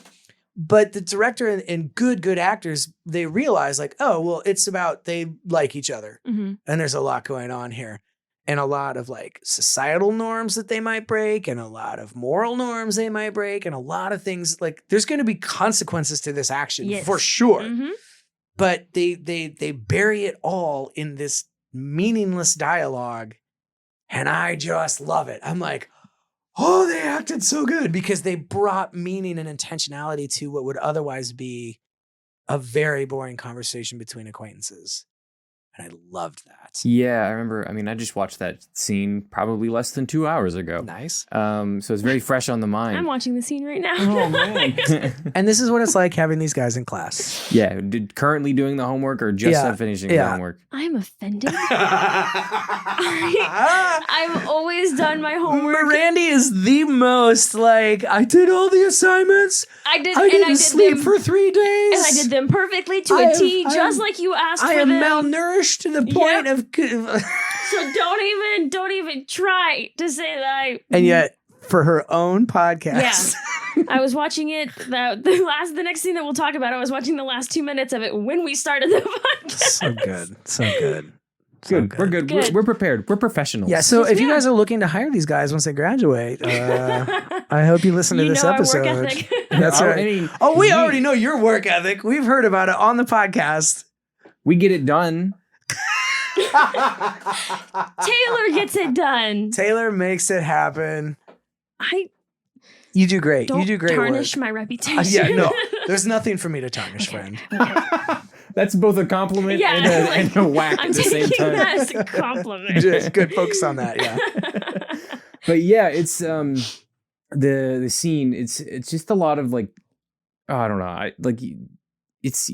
But the director and good actors, they realize like, oh, well, it's about, they like each other. And there's a lot going on here, and a lot of like societal norms that they might break, and a lot of moral norms they might break, and a lot of things like there's going to be consequences to this action for sure. But they bury it all in this meaningless dialogue. And I just love it. I'm like, oh, they acted so good, because they brought meaning and intentionality to what would otherwise be a very boring conversation between acquaintances. And I loved that. Yeah, I remember. I mean, I just watched that scene probably less than 2 hours ago. Nice. So it's very fresh on the mind. I'm watching the scene right now. Oh man. And this is what it's like having these guys in class. Yeah, currently doing the homework or just finishing the homework? I'm offended. I've always done my homework. Randy is the most like, I did all the assignments. I didn't sleep for 3 days. And I did them perfectly to a T, just like you asked for them. I am malnourished to the point of... So don't even try to say that. And yet, for her own podcast. Yeah. I was watching it. The next scene that we'll talk about, I was watching the last 2 minutes of it when we started the podcast. So good. So good. Good. We're good. We're prepared. We're professionals. Yeah. So if you guys are looking to hire these guys once they graduate, I hope you listen to this episode. Our work ethic. That's right. We already know your work ethic. We've heard about it on the podcast. We get it done. Taylor gets it done. Taylor makes it happen. I You do great. don't You do great tarnish work. my reputation. Yeah, no. There's nothing for me to tarnish, friend. That's both a compliment and a whack I'm at the same taking time. that as a compliment. Just good focus on that, yeah. But yeah, it's the scene. It's just a lot of like, I don't know. It's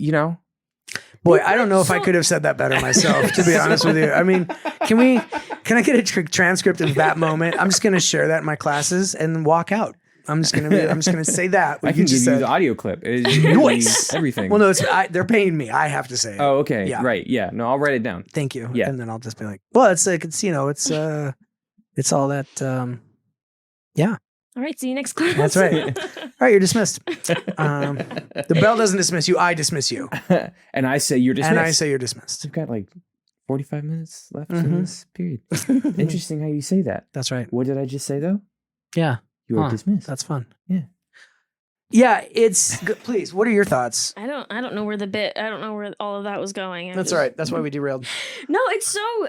Boy, I don't know if I could have said that better myself, to be honest with you. I mean, can I get a transcript of that moment? I'm just going to share that in my classes and walk out. I'm just gonna say that. I can give you the audio clip. Noise. Everything. Well, no, they're paying me. I have to say it. Oh, okay. Yeah. Right. Yeah. No, I'll write it down. Thank you. Yeah. And then I'll just be like, well, it's like, it's all that. Yeah. All right. See you next class. That's right. All right. You're dismissed. The bell doesn't dismiss you. I dismiss you. And I say you're dismissed. And I say you're dismissed. We've got like 45 minutes left in this period. Interesting how you say that. That's right. What did I just say though? Yeah. You are dismissed. That's fun. Yeah. Yeah, it's good. Please, what are your thoughts? I don't know where all of that was going. That's all right. That's why we derailed. No, it's so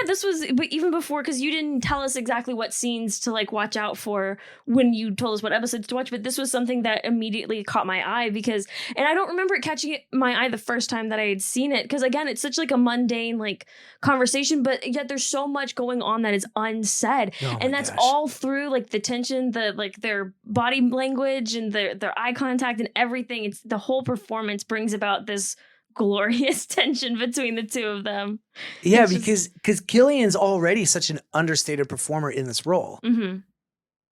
this was, but even before, because you didn't tell us exactly what scenes to like watch out for when you told us what episodes to watch, but this was something that immediately caught my eye and I don't remember it catching my eye the first time that I had seen it, because again, it's such like a mundane like conversation, but yet there's so much going on that is unsaid, and that's all through like the tension, the like their body language and their eye contact and everything. It's the whole performance brings about this glorious tension between the two of them. Yeah, because Killian's already such an understated performer in this role. Mm-hmm.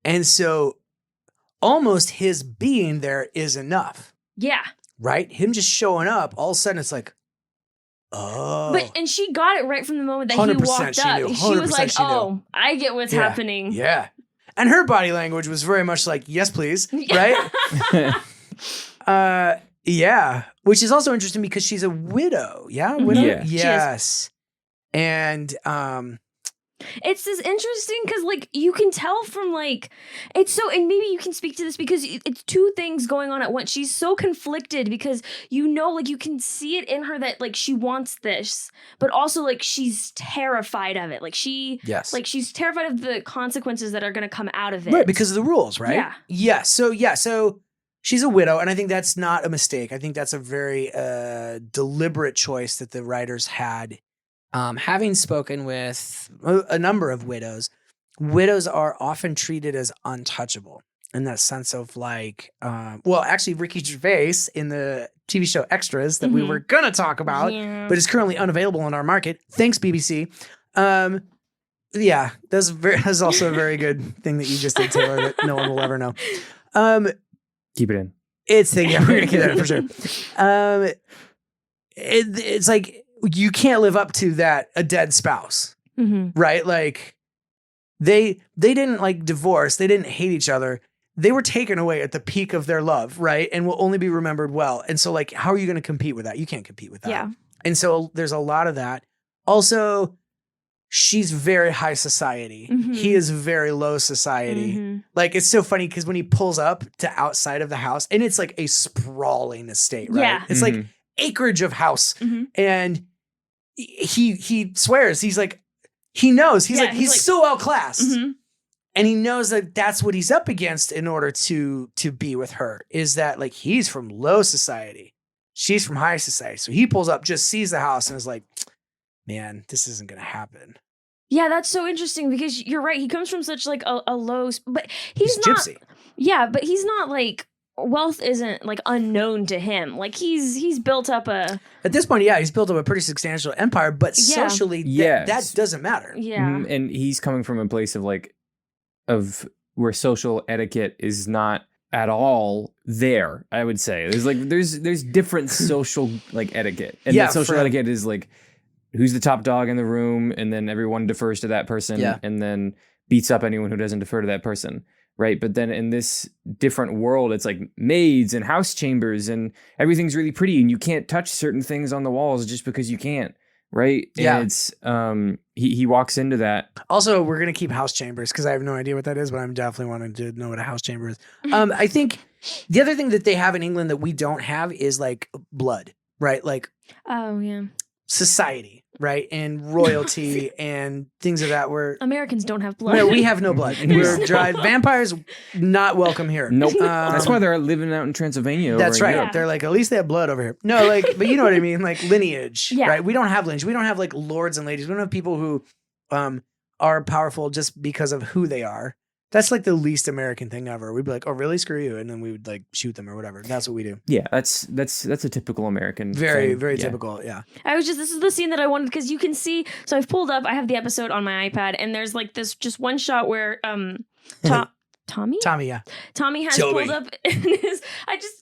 And so almost his being there is enough. Yeah. Right? Him just showing up, all of a sudden it's like, oh. And she got it right from the moment that he walked up. She was like, oh, I get what's happening. Yeah. And her body language was very much like, yes, please. Right? Yeah. Which is also interesting because she's a widow. Yeah? Widow? Yeah. Yes. And it's this interesting because like you can tell from like it's so, and maybe you can speak to this because it's two things going on at once. She's so conflicted because like you can see it in her that like she wants this, but also like she's terrified of it. Like she's terrified of the consequences that are going to come out of it. Right, because of the rules, right? Yeah. So she's a widow, and I think that's not a mistake. I think that's a very deliberate choice that the writers had. Having spoken with a number of widows are often treated as untouchable in that sense of like, actually Ricky Gervais in the TV show Extras that we were going to talk about, but is currently unavailable on our market. Thanks, BBC. Yeah, that's also a very good thing that you just did, Taylor, that no one will ever know. Keep it in. We're going to keep that in for sure. It's like, you can't live up to that, a dead spouse, right? Like they didn't like divorce. They didn't hate each other. They were taken away at the peak of their love, right? And will only be remembered well. And so like, how are you going to compete with that? You can't compete with that. Yeah. And so there's a lot of that. Also, she's very high society. He is very low society. Like, it's so funny because when he pulls up to outside of the house, and it's like a sprawling estate, right? Yeah. It's like acreage of house. And he swears, he's like, he knows, he's like so outclassed. And he knows that that's what he's up against in order to be with her, is that like, he's from low society. She's from high society. So he pulls up, just sees the house and is like, man, this isn't going to happen. Yeah, that's so interesting because you're right. He comes from such like a low, but he's not. Gypsy. Yeah, but he's not like wealth isn't like unknown to him. Like he's built up a. At this point, yeah, he's built up a pretty substantial empire, but Yeah. socially, Yes. that doesn't matter. Yeah. And he's coming from a place of like, of where social etiquette is not at all there. I would say there's different social like etiquette, and Yeah, that social for- etiquette is like who's the top dog in the room, and then everyone defers to that person, Yeah. and then beats up anyone who doesn't defer to that person. Right. But then in this different world, it's like maids and house chambers and everything's really pretty and you can't touch certain things on the walls just because you can't. Right. Yeah. And it's he walks into that. Also, we're going to keep house chambers because I have no idea what that is, but I'm definitely wanting to know what a house chamber is. I think the other thing that they have in England that we don't have is like blood, right? Like Oh yeah. society, right? And royalty and things of that where Americans don't have blood. no, we have no blood. There's We're dry. no- Vampires not welcome here. Nope. That's why they're living out in Transylvania. over That's in right. Europe. Yeah. They're like, at least they have blood over here. No, like, but you know what I mean? Like lineage, Yeah. right? We don't have lineage. We don't have like lords and ladies. We don't have people who are powerful just because of who they are. That's like the least American thing ever. We'd be like, oh, really? Screw you. And then we would like shoot them or whatever. That's what we do. Yeah, that's a typical American. Very, thing. very Yeah. typical. Yeah. this is the scene that I wanted because you can see. So I've pulled up. I have the episode on my iPad, and there's like this just one shot where Tommy Tommy, yeah. Tommy has Shelby. pulled up in his.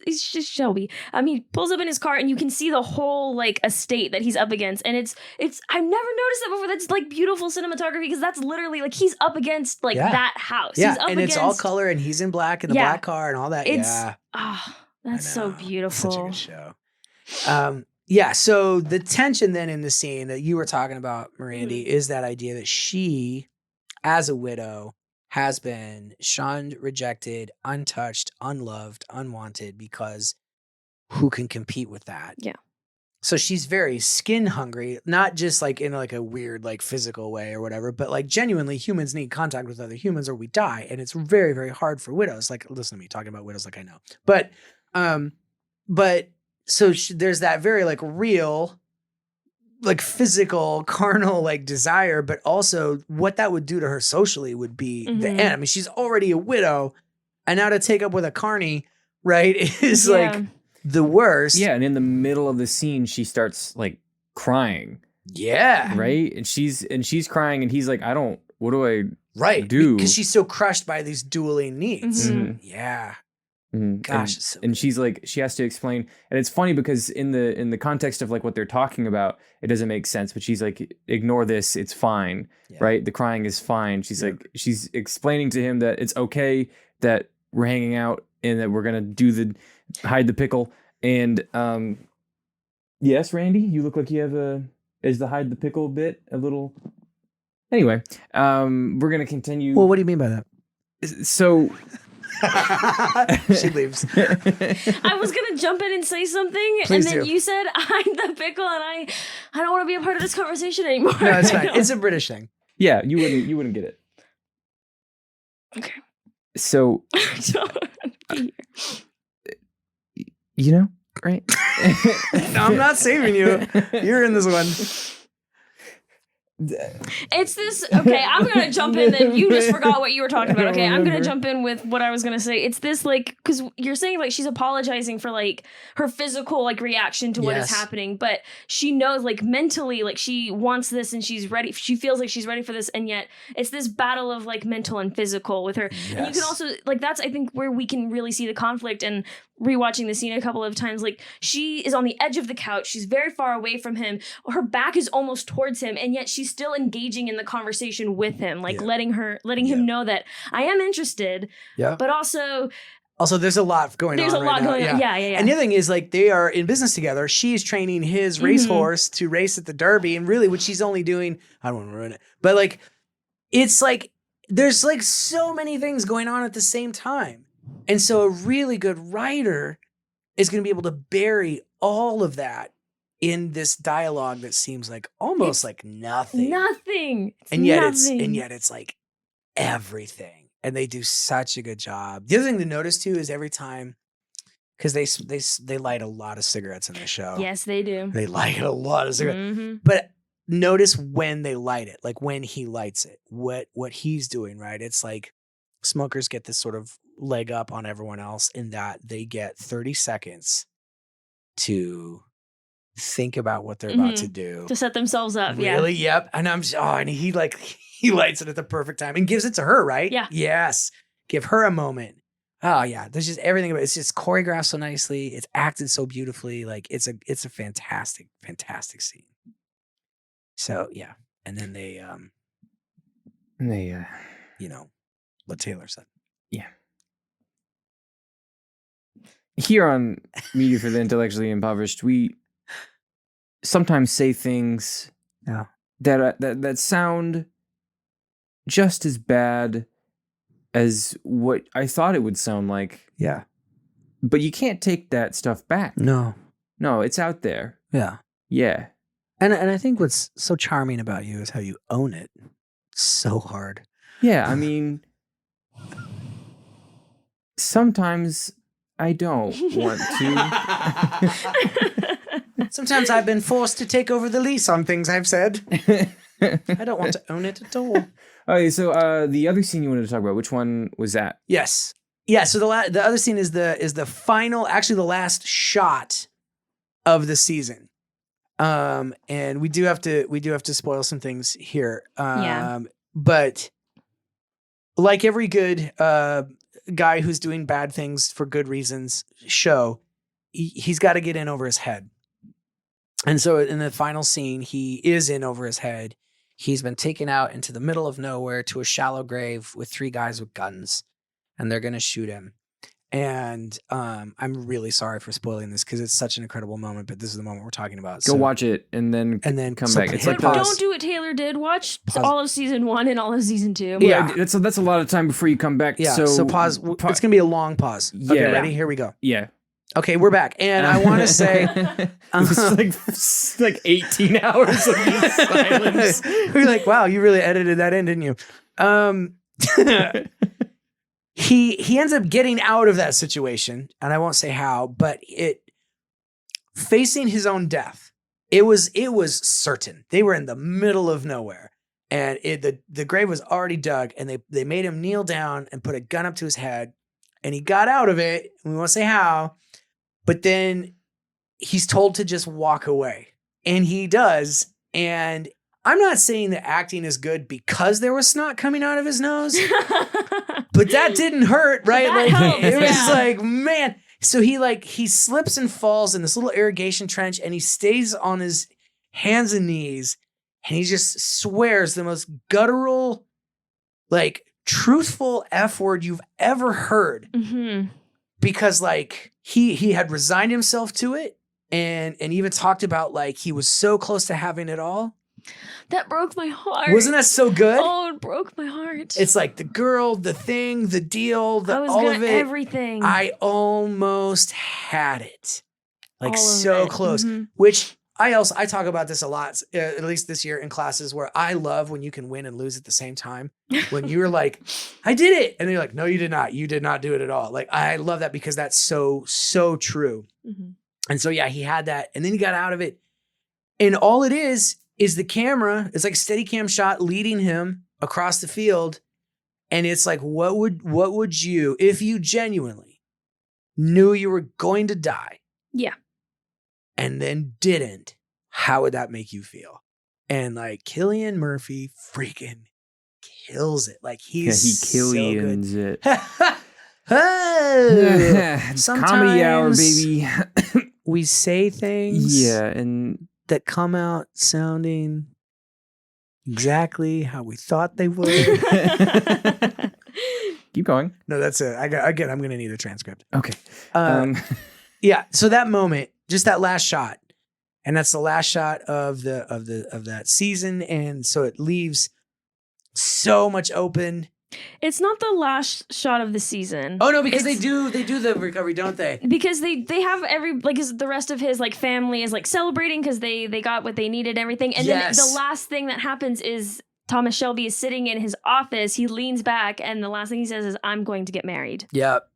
It's just Shelby. He pulls up in his car, and you can see the whole like estate that he's up against, and it's. I've never noticed that before. That's like beautiful cinematography because that's literally like he's up against like Yeah. that house. Yeah. He's up And against, it's all color and he's in black and the Yeah. black car and all that. It's yeah. that's I so know. beautiful. Such a good show. Yeah, so the tension then in the scene that you were talking about, Mirandi, is that idea that she, as a widow, has been shunned, rejected, untouched, unloved, unwanted, because who can compete with that? Yeah. So she's very skin hungry, not just like in like a weird like physical way or whatever, but like genuinely humans need contact with other humans or we die. And it's very, very hard for widows. Like, listen to me talking about widows like I know. But so there's that very like real, like physical, carnal like desire, but also what that would do to her socially would be the Mhm. end. I mean, she's already a widow, and now to take up with a carny, right, is Yeah. like the worst. Yeah, and in the middle of the scene, she starts like crying, Yeah. right? And she's crying, and he's like, what do I Right. do? Because she's so crushed by these dueling needs. Mhm. Yeah. Mhm. Gosh, it's so and she's like, she has to explain, and it's funny because in the context of like what they're talking about, it doesn't make sense. But she's like, ignore this, it's fine, Yeah. right? The crying is fine. She's Yeah. like, she's explaining to him that it's okay that we're hanging out and that we're gonna do the hide the pickle. And yes, Randy, you look like you have is the hide the pickle bit a little. Anyway, we're gonna continue. Well, what do you mean by that? So. She leaves. I was gonna jump in and say something, Please and then do. you said I'm the pickle, and I don't want to be a part of this conversation anymore. No, it's I fine. don't- It's a British thing. Yeah, you wouldn't get it. Okay. So, I don't- you know, right? No, I'm not saving you. You're in this one. It's this. Okay, I'm gonna jump in. Then you just forgot what you were talking about. I don't Okay, I'm gonna remember. jump in with what I was gonna say. It's this like because you're saying like she's apologizing for like her physical like reaction to what is Yes. happening, but she knows like mentally like she wants this and she's ready. She feels like she's ready for this, and yet it's this battle of like mental and physical with her. And you can Yes. also like that's I think where we can really see the conflict. And rewatching the scene a couple of times, like she is on the edge of the couch. She's very far away from him. Her back is almost towards him, and yet she's still engaging in the conversation with him, like Yeah. letting him know that I am interested, Yeah. but also Also, there's a lot going there's on. a lot right now. going on. Yeah. And the other thing is, like, they are in business together. She's training his racehorse to race at the Derby. And really, what she's only doing, I don't want to ruin it, but like, it's like, there's like so many things going on at the same time. And so a really good writer is going to be able to bury all of that in this dialogue that seems like almost It's like nothing. Nothing. It's And yet nothing. it's like everything. And they do such a good job. The other thing to notice too is every time, because they light a lot of cigarettes in the show. Yes, they do. They light a lot of cigarettes. Mhm. But notice when they light it, like when he lights it, what he's doing, right? It's like smokers get this sort of leg up on everyone else in that they get 30 seconds to think about what they're about to do. To set themselves up. Really? Yeah. Yep. And and he lights it at the perfect time and gives it to her, right? Yeah. Yes. Give her a moment. Oh yeah. There's just everything about it. It's just choreographed so nicely. It's acted so beautifully. Like it's a fantastic, fantastic scene. So yeah. And then they what Taylor said. Yeah. Here on Media for the Intellectually Impoverished, we sometimes say things that sound just as bad as what I thought it would sound like. Yeah. But you can't take that stuff back. No, it's out there. Yeah. Yeah. And I think what's so charming about you is how you own it so hard. Yeah, I mean, sometimes I don't want to. Sometimes I've been forced to take over the lease on things I've said. I don't want to own it at all. Okay, so the other scene you wanted to talk about, which one was that? Yes. Yeah, so the other scene is the final, actually the last shot of the season. And we do have to spoil some things here. But like every good guy who's doing bad things for good reasons he's got to get in over his head. And so in the final scene, he is in over his head. He's been taken out into the middle of nowhere to a shallow grave with 3 guys with guns, and they're going to shoot him. And I'm really sorry for spoiling this because it's such an incredible moment, but this is the moment we're talking about. Go watch it and then come back. It's like don't do what Taylor did. Watch all of season 1 and all of season 2. Yeah, that's a lot of time before you come back. Yeah, so pause. It's going to be a long pause. Yeah. Okay, ready? Here we go. Yeah. Okay, we're back. And I want to say... It's like 18 hours of silence. We're like, wow, you really edited that in, didn't you? He ends up getting out of that situation, and I won't say how, but facing his own death, it was certain. They were in the middle of nowhere, and the grave was already dug, and they made him kneel down and put a gun up to his head, and he got out of it. And we won't say how, but then he's told to just walk away, and he does. And I'm not saying the acting is good because there was snot coming out of his nose, but that didn't hurt, right? That helps, it was like, man. So he slips and falls in this little irrigation trench, and he stays on his hands and knees, and he just swears the most guttural, like truthful F word you've ever heard. Mm-hmm. Because like he had resigned himself to it, and even talked about like he was so close to having it all. That broke my heart. Wasn't that so good? Oh, it broke my heart. It's like the girl, the thing, the deal, all of it. Everything. I almost had it. Like all so close. Mm-hmm. Which I talk about this a lot, at least this year in classes, where I love when you can win and lose at the same time. When you're like, I did it. And they're like, no, you did not. You did not do it at all. Like, I love that because that's so true. Mm-hmm. And so, yeah, he had that. And then he got out of it. And all it is the camera. It's like a steady cam shot leading him across the field. And it's like, what would you, if you genuinely knew you were going to die? Yeah. And then didn't, how would that make you feel? And like Cillian Murphy freaking kills it. Like he Killians so good. it. Oh, It's comedy hour, baby. We say things and that come out sounding exactly how we thought they would. Keep going. No, that's it. I'm going to need a transcript. Okay. Yeah. So that moment, just that last shot, and that's the last shot of that season, and so it leaves so much open. It's not the last shot of the season. Oh no, because they do the recovery, don't they? Because they have the rest of his like family is like celebrating because they got what they needed and everything. And then the last thing that happens is Thomas Shelby is sitting in his office. He leans back, and the last thing he says is, "I'm going to get married." Yep.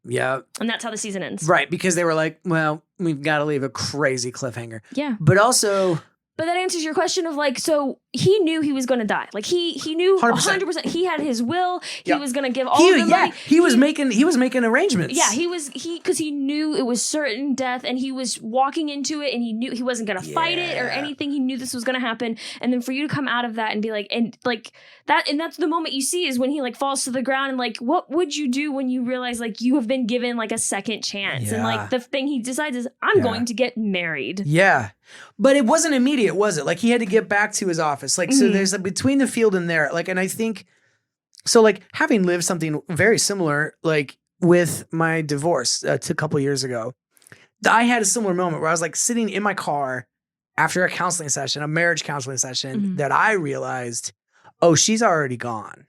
And that's how the season ends. Right, because they were like, well, we've got to leave a crazy cliffhanger. Yeah. But also, But that answers your question of like, so he knew he was going to die. Like he knew 100%. 100%. He had his will. He Yep. was going to give all of the money. He was making arrangements. Yeah, because he knew it was certain death, and he was walking into it, and he knew he wasn't going to fight it or anything. He knew this was going to happen, and then for you to come out of that and be like, and like that, and that's the moment you see is when he like falls to the ground, and like, what would you do when you realize like you have been given like a second chance, and like the thing he decides is, I'm going to get married. Yeah. But it wasn't immediate, was it? Like he had to get back to his office. Like, so there's between the field and there, like, and I think, so like having lived something very similar, like with my divorce a couple years ago, I had a similar moment where I was like sitting in my car after a counseling session, a marriage counseling session, that I realized, oh, she's already gone.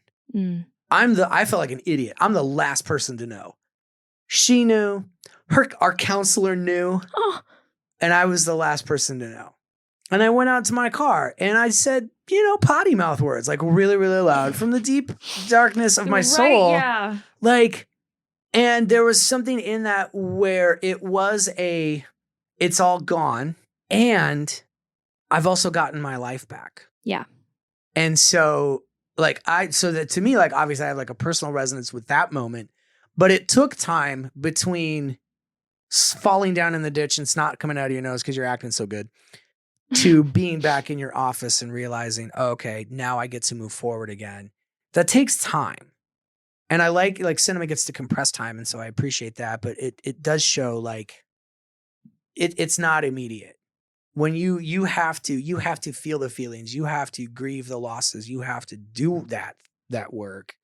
I felt like an idiot. I'm the last person to know. She knew, our counselor knew. Oh. And I was the last person to know. And I went out to my car and I said, potty mouth words, like really, really loud from the deep darkness of my soul. Yeah. Like, and there was something in that where it was it's all gone. And I've also gotten my life back. Yeah. And so so that to me, like, obviously I have like a personal resonance with that moment, but it took time between falling down in the ditch and snot coming out of your nose because you're acting so good, to being back in your office and realizing, oh, okay, now I get to move forward again. That takes time. And I like cinema gets to compress time. And so I appreciate that. But it does show like it's not immediate. When you have to feel the feelings, you have to grieve the losses, you have to do that work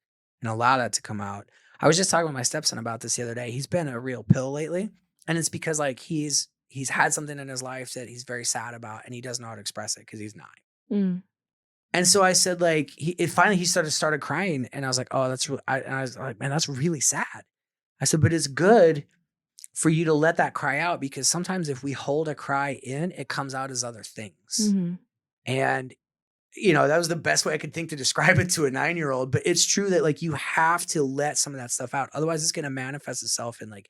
and allow that to come out. I was just talking with my stepson about this the other day. He's been a real pill lately. And it's because like he's had something in his life that he's very sad about and he doesn't know how to express it because he's 9. And so I said, like, finally he started crying, and I was like, oh, that's really, and I was like, man, that's really sad. I said, but it's good for you to let that cry out, because sometimes if we hold a cry in, it comes out as other things. And that was the best way I could think to describe it to a 9-year-old. But it's true that like you have to let some of that stuff out, otherwise it's going to manifest itself in like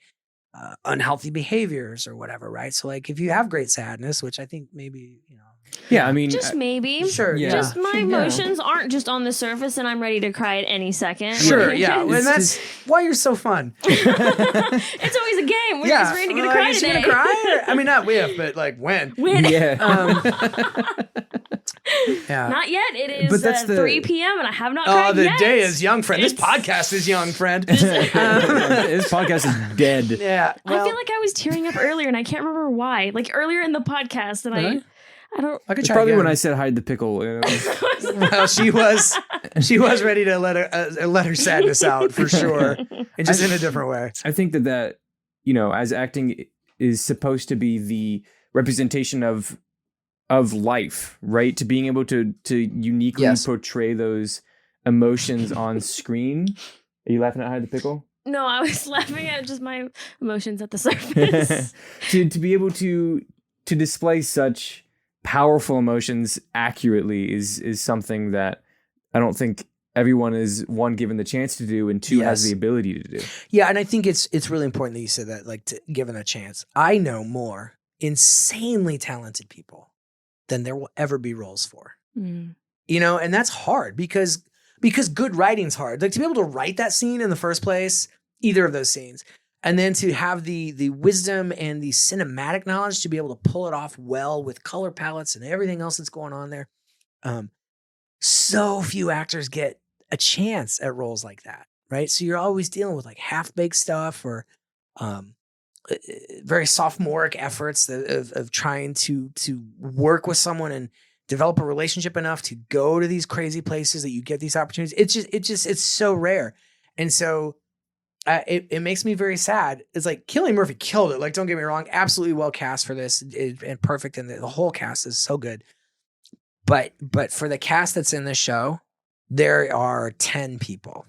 unhealthy behaviors or whatever, right? So like if you have great sadness, which I think maybe, yeah, I mean, just maybe, sure, yeah. Just my emotions aren't just on the surface, and I'm ready to cry at any second. Sure, yeah, and that's why you're so fun. It's always a game. We're just ready to get a cry today. Gonna cry? I mean, not if, but like when. Yeah. Yeah. Not yet. It is But that's 3 p.m. and I have not cried the yet. day is young, friend. This podcast is young, friend. This podcast is dead. Yeah. I feel like I was tearing up earlier, and I can't remember why. Like earlier in the podcast, and Really? I don't. I could It's try probably again. when I said hide the pickle. Well, she was ready to let her sadness out for sure, and just in a different way. I think that as acting is supposed to be the representation of life, right? To being able to uniquely portray those emotions on screen. Are you laughing at hide the pickle? No, I was laughing at just my emotions at the surface. to be able to display such powerful emotions accurately is something that I don't think everyone is, one, given the chance to do, and two, has the ability to do. Yeah, and I think it's really important that you said that, like, to given a chance. I know more insanely talented people than there will ever be roles for. And that's hard because good writing's hard. Like, to be able to write that scene in the first place, either of those scenes, and then to have the wisdom and the cinematic knowledge to be able to pull it off well with color palettes and everything else that's going on there. So few actors get a chance at roles like that, right? So you're always dealing with like half-baked stuff or very sophomoric efforts of trying to work with someone and develop a relationship enough to go to these crazy places that you get these opportunities. It's so rare. And so it makes me very sad. It's like Cillian Murphy killed it. Like, don't get me wrong, absolutely well cast for this and perfect. And the whole cast is so good. But for the cast that's in this show, there are 10 people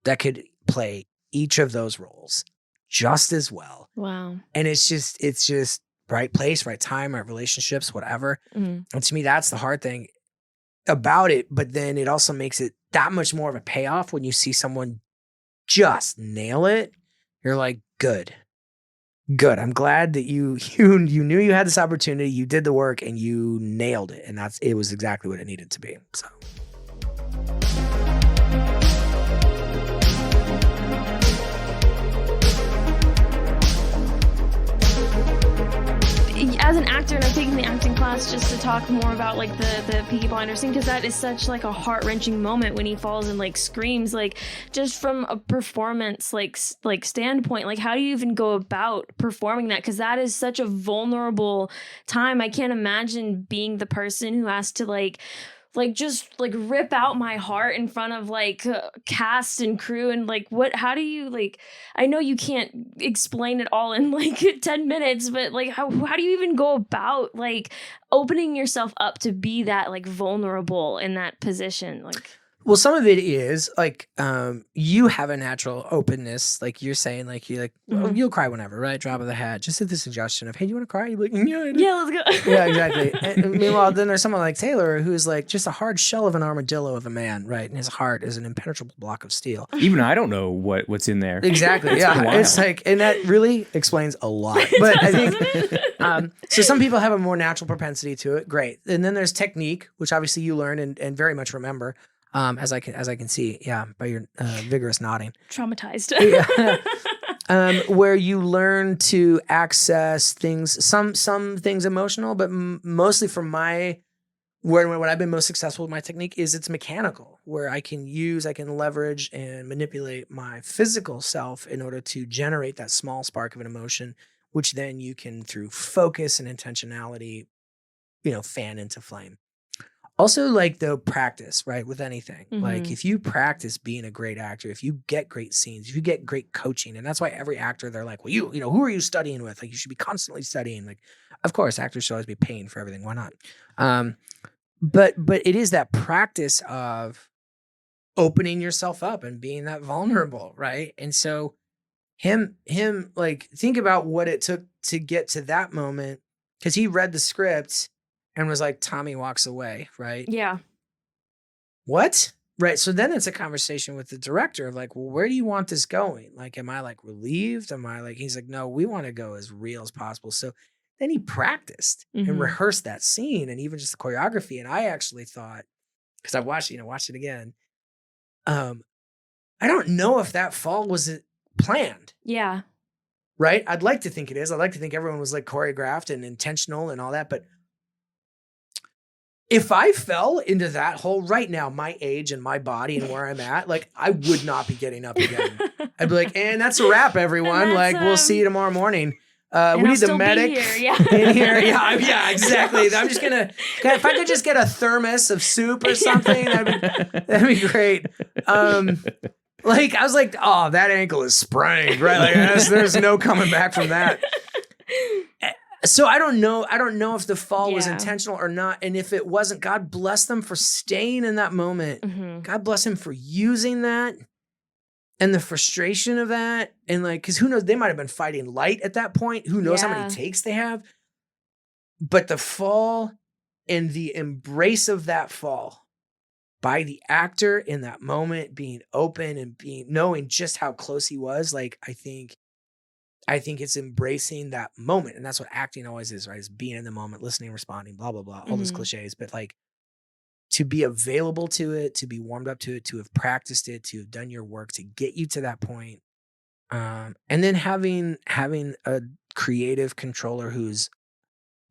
that could play each of those roles just as well. Wow. And it's just right place, right time, right relationships, whatever. And to me, that's the hard thing about it. But then it also makes it that much more of a payoff when you see someone just nail it. You're like, good. Good. I'm glad that you knew you had this opportunity, you did the work, and you nailed it. And it was exactly what it needed to be. So. As an actor, and I'm taking the acting class just to talk more about like the Peaky Blinders scene, because that is such like a heart-wrenching moment when he falls and like screams, like just from a performance like standpoint, like how do you even go about performing that? Because that is such a vulnerable time. I can't imagine being the person who has to like just like rip out my heart in front of like cast and crew, and like how do you, like, I know you can't explain it all in like 10 minutes, but like how do you even go about like opening yourself up to be that like vulnerable in that position? Like, well, some of it is like you have a natural openness, like you're saying, like you're like, well, you'll cry whenever, right? Drop of the hat. Just at the suggestion of, hey, do you want to cry? You're like, yeah, let's go. Yeah, exactly. And meanwhile, then there's someone like Tayler who's like just a hard shell of an armadillo of a man, right? And his heart is an impenetrable block of steel. Even I don't know what's in there. Exactly. Yeah, it's like, and that really explains a lot. But I think so. Some people have a more natural propensity to it. Great. And then there's technique, which obviously you learn and very much remember. As I can see, yeah, by your vigorous nodding. Traumatized. Yeah. Where you learn to access things, some things emotional, but mostly from what I've been most successful with my technique is it's mechanical, where I can leverage and manipulate my physical self in order to generate that small spark of an emotion, which then you can, through focus and intentionality, fan into flame. Also, like the practice, right, with anything. Like if you practice being a great actor, if you get great scenes, if you get great coaching, and that's why every actor, they're like, well, who are you studying with? Like you should be constantly studying. Like, of course, actors should always be paying for everything. Why not? But it is that practice of opening yourself up and being that vulnerable, right? And so him, like, think about what it took to get to that moment, because he read the script and was like, Tommy walks away, right? Yeah. What? Right. So then it's a conversation with the director of like, well, where do you want this going? Like, am I like relieved? Am I like, he's like, no, we want to go as real as possible. So then he practiced and rehearsed that scene and even just the choreography. And I actually thought, because I watched it again. I don't know if that fall was planned. Yeah. Right. I'd like to think it is. I'd like to think everyone was like choreographed and intentional and all that. But if I fell into that hole right now, my age and my body and where I'm at, like I would not be getting up again. I'd be like, and that's a wrap, everyone. Like we'll see you tomorrow morning. We need the medic in here. Yeah, exactly. I'm just if I could just get a thermos of soup or something, that'd be great. Like I was like, oh, that ankle is sprained, right? Like there's no coming back from that. So I don't know if the fall was intentional or not. And if it wasn't, God bless them for staying in that moment. God bless him for using that and the frustration of that. And like, because who knows, they might have been fighting light at that point. Who knows how many takes they have. But the fall and the embrace of that fall by the actor in that moment, being open and knowing just how close he was, like, I think it's embracing that moment. And that's what acting always is, right? Is being in the moment, listening, responding, blah, blah, blah, all those cliches. But like to be available to it, to be warmed up to it, to have practiced it, to have done your work, to get you to that point. And then having a creative controller who's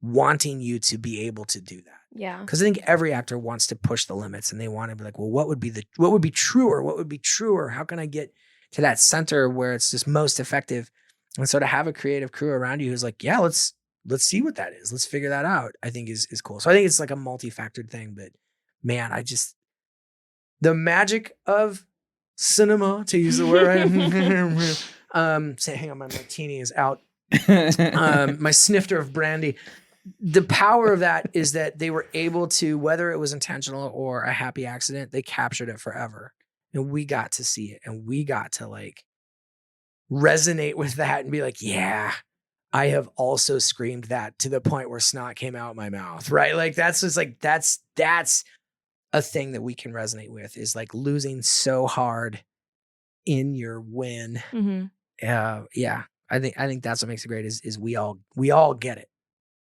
wanting you to be able to do that. Yeah. Because I think every actor wants to push the limits and they want to be like, well, what would be truer? How can I get to that center where it's just most effective? And so to have a creative crew around you who's like, yeah, let's see what that is. Let's figure that out. I think is cool. So I think it's like a multi-factored thing, but man, the magic of cinema, to use the word, right? Hang on, my martini is out. My snifter of brandy. The power of that is that they were able to, whether it was intentional or a happy accident, they captured it forever. And we got to see it and we got to like resonate with that and be like, yeah, I have also screamed that to the point where snot came out my mouth, right? Like that's just like, that's a thing that we can resonate with, is like losing so hard in your win. Yeah. I think that's what makes it great is we all get it.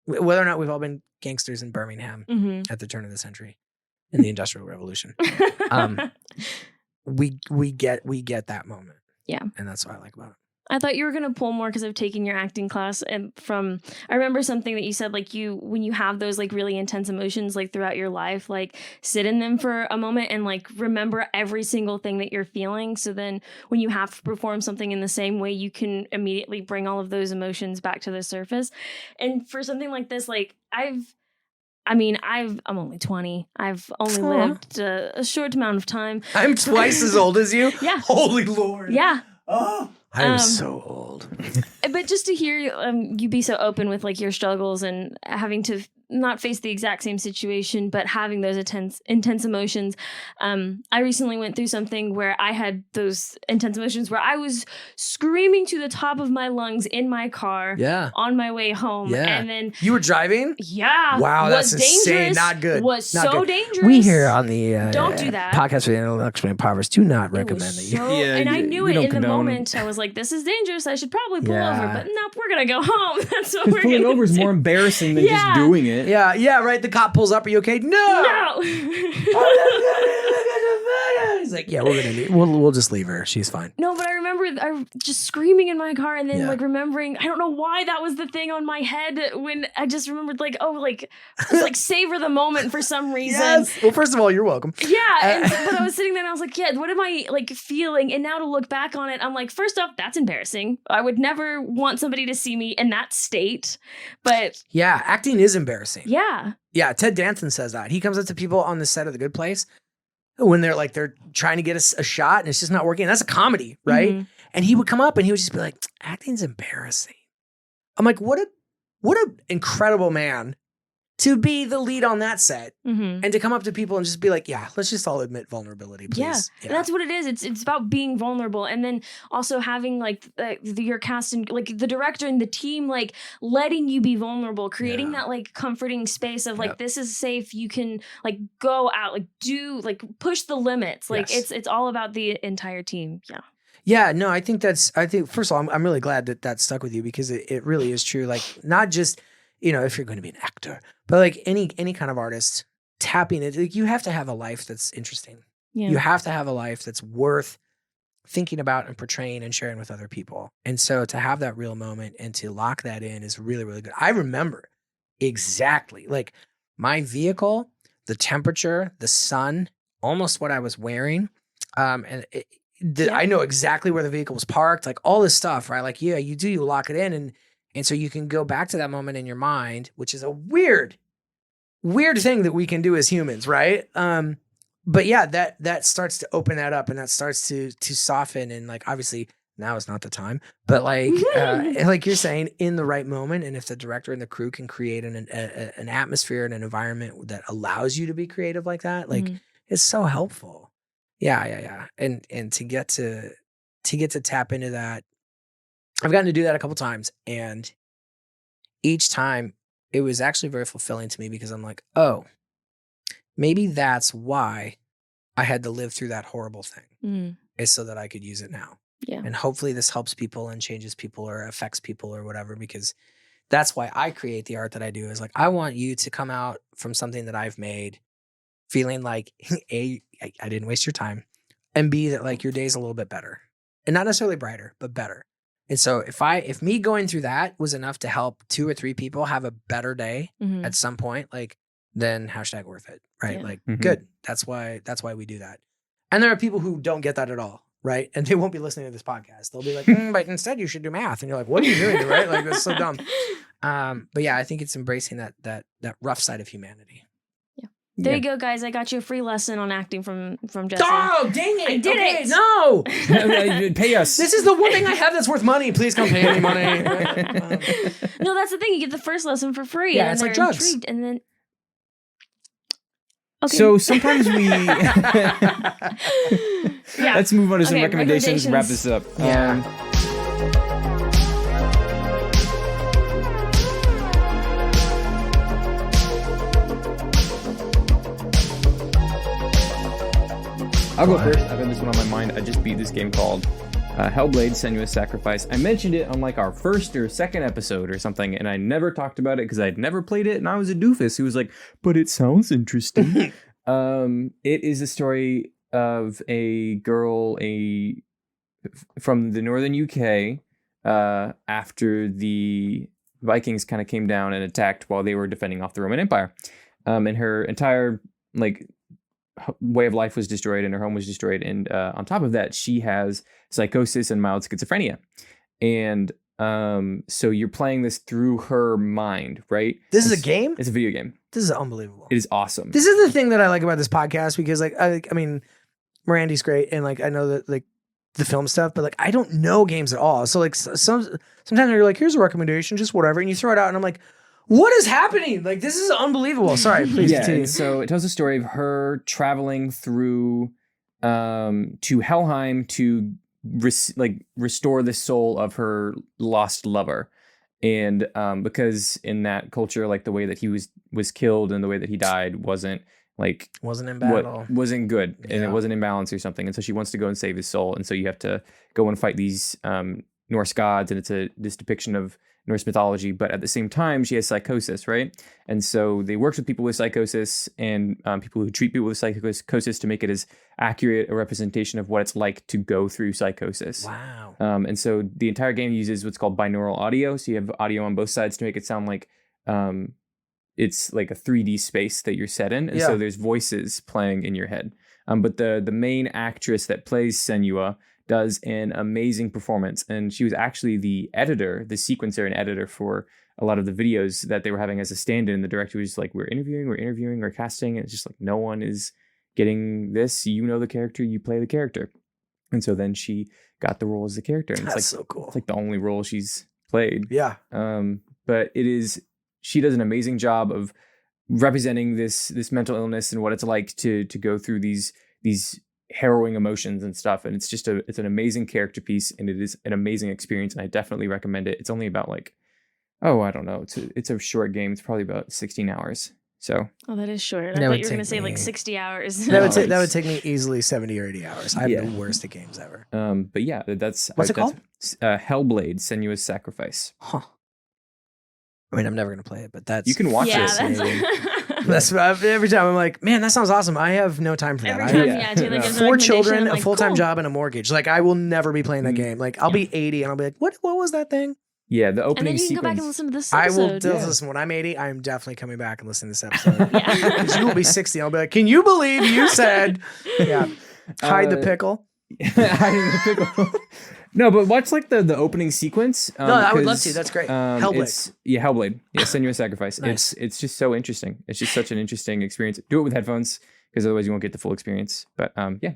Whether or not we've all been gangsters in Birmingham at the turn of the century in the Industrial Revolution. We get that moment. Yeah. And that's what I like about it. I thought you were going to pull more because I've taken your acting class, and I remember something that you said, like when you have those like really intense emotions like throughout your life, like sit in them for a moment and like remember every single thing that you're feeling. So then when you have to perform something in the same way, you can immediately bring all of those emotions back to the surface. And for something like this, like I'm only 20. I've only lived a short amount of time. I'm twice as old as you? Yeah. Holy Lord. Yeah. Oh, I'm so old. But just to hear you be so open with like your struggles and having to not face the exact same situation, but having those intense emotions. I recently went through something where I had those intense emotions where I was screaming to the top of my lungs in my car on my way home. Yeah. And then you were driving? Yeah. Wow, that's insane. Not good. Was not so good. dangerous. We here on the Don't do that. podcast for the intellectually impoverished do not recommend that you. And I knew it in the condone. moment. I was like, this is dangerous. I should probably pull over. But nope, we're going to go home. That's what we're going to do. Pulling over is more embarrassing than just doing it. Yeah, right. The cop pulls up. Are you okay? No. He's like, yeah, we're gonna leave. We'll just leave her. She's fine. No, but I remember I just screaming in my car and then like remembering. I don't know why that was the thing on my head when I just remembered like savor the moment for some reason. Yes. Well, first of all, you're welcome. Yeah, but I was sitting there and I was like, yeah, what am I like feeling? And now to look back on it, I'm like, first off, that's embarrassing. I would never want somebody to see me in that state. But yeah, acting is embarrassing. Yeah. Yeah, Ted Danson says that. He comes up to people on the set of The Good Place when they're trying to get a shot and it's just not working. That's a comedy, right? Mm-hmm. And he would come up and he would just be like, acting's embarrassing. I'm like, what an incredible man to be the lead on that set and to come up to people and just be like, yeah, let's just all admit vulnerability, please. Yeah. And that's what it is. It's about being vulnerable. And then also having like your cast and like the director and the team, like letting you be vulnerable, creating that like comforting space of like, this is safe. You can like go out, like do, like push the limits. Like it's all about the entire team. Yeah. Yeah, no, I think first of all, I'm really glad that stuck with you because it really is true. Like not just, if you're going to be an actor, but like any kind of artist tapping it, like you have to have a life that's interesting. Yeah. You have to have a life that's worth thinking about and portraying and sharing with other people. And so to have that real moment and to lock that in is really, really good. I remember exactly like my vehicle, the temperature, the sun, almost what I was wearing. I know exactly where the vehicle was parked, like all this stuff, right? Like, yeah, you lock it in and so you can go back to that moment in your mind, which is a weird thing that we can do as humans, right? But yeah, that starts to open that up and that starts to soften and like obviously now is not the time, but like like you're saying, in the right moment, and if the director and the crew can create an atmosphere and an environment that allows you to be creative like that, like it's so helpful. Yeah. And to get to tap into that, I've gotten to do that a couple times, and each time it was actually very fulfilling to me because I'm like, oh, maybe that's why I had to live through that horrible thing, is so that I could use it now. Yeah. And hopefully this helps people and changes people or affects people or whatever, because that's why I create the art that I do, is like, I want you to come out from something that I've made feeling like, A, I didn't waste your time, and B, that like your day's a little bit better, and not necessarily brighter, but better. And so if me going through that was enough to help 2 or 3 people have a better day at some point, like, then #, worth it, right? Yeah. Like, good. That's why we do that. And there are people who don't get that at all, right? And they won't be listening to this podcast. They'll be like, but instead you should do math. And you're like, what are you doing, right? Like, that's so dumb. But yeah, I think it's embracing that rough side of humanity. There you go, guys. I got you a free lesson on acting from Jesse. Oh, dang it. I did it. No. Pay us. This is the one thing I have that's worth money. Please come pay me money. No, that's the thing. You get the first lesson for free. Yeah, and it's they're like drugs. Intrigued, and then... Okay. So sometimes we... Let's move on to some recommendations. Wrap this up. Yeah. I'll go first. I've had this one on my mind. I just beat this game called Hellblade: Senua's Sacrifice. I mentioned it on like our first or second episode or something, and I never talked about it because I'd never played it, and I was a doofus who was like, but it sounds interesting. It is a story of a girl from the northern UK after the Vikings kind of came down and attacked while they were defending off the Roman Empire. And her entire like way of life was destroyed and her home was destroyed. And on top of that, she has psychosis and mild schizophrenia. And so you're playing this through her mind, right? This is a game? It's a video game. This is unbelievable. It is awesome. This is the thing that I like about this podcast because like I mean, Randy's great and like I know that like the film stuff, but like I don't know games at all. So like sometimes you're like, here's a recommendation, just whatever, and you throw it out and I'm like, what is happening? Like this is unbelievable. Sorry, please continue. So it tells the story of her traveling through to Helheim to restore the soul of her lost lover. And because in that culture, like the way that he was killed and the way that he died wasn't in battle, wasn't good, and Yeah. it wasn't in balance or something. And so she wants to go and save his soul, and so you have to go and fight these Norse gods, and it's this depiction of Norse mythology. But at the same time, she has psychosis, right? And so they worked with people with psychosis and people who treat people with psychosis to make it as accurate a representation of what it's like to go through psychosis. Wow. And so the entire game uses what's called binaural audio. So you have audio on both sides to make it sound like it's like a 3D space that you're set in. And so there's voices playing in your head. But the main actress that plays Senua does an amazing performance. And she was actually the sequencer and editor for a lot of the videos that they were having as a stand-in. The director was like, we're interviewing, we're casting. And it's just like, no one is getting this. You know the character, you play the character. And so then she got the role as the character. And That's it's like, so cool. It's like the only role she's played. Yeah. But she does an amazing job of representing this mental illness and what it's like to go through these harrowing emotions and stuff. And it's an amazing character piece, and it is an amazing experience. And I definitely recommend it. It's only about like, I don't know. It's a short game. It's probably about 16 hours. So. Oh, that is short. I That thought would you were going to take say like me- 60 hours. That would take me easily 70 or 80 hours. I have the worst at games ever. But yeah, that's What's it called? Hellblade: Senua's Sacrifice. Huh. I mean, I'm never gonna play it, but that's You can watch yeah, it. that's every time I'm like, man, that sounds awesome. I have no time for that. Every I time, have Taylor gives a 4 recommendation, children, I'm a like, full-time cool. job, and a mortgage. Like I will never be playing that game. Like I'll be 80 and I'll be like, what was that thing? Yeah, the And opening then you can go back and sequence. listen to this I episode. will listen. When I'm 80, I'm definitely coming back and listening to this episode. Yeah. Because you will be 60. I'll be like, can you believe you said, yeah, hide the pickle? Hiding the pickle. No, but watch like the opening sequence. No, I would love 'cause, to. That's great. Hellblade. Hellblade. Yeah, Senua's Sacrifice. Nice. It's just so interesting. It's just such an interesting experience. Do it with headphones because otherwise you won't get the full experience. But yeah,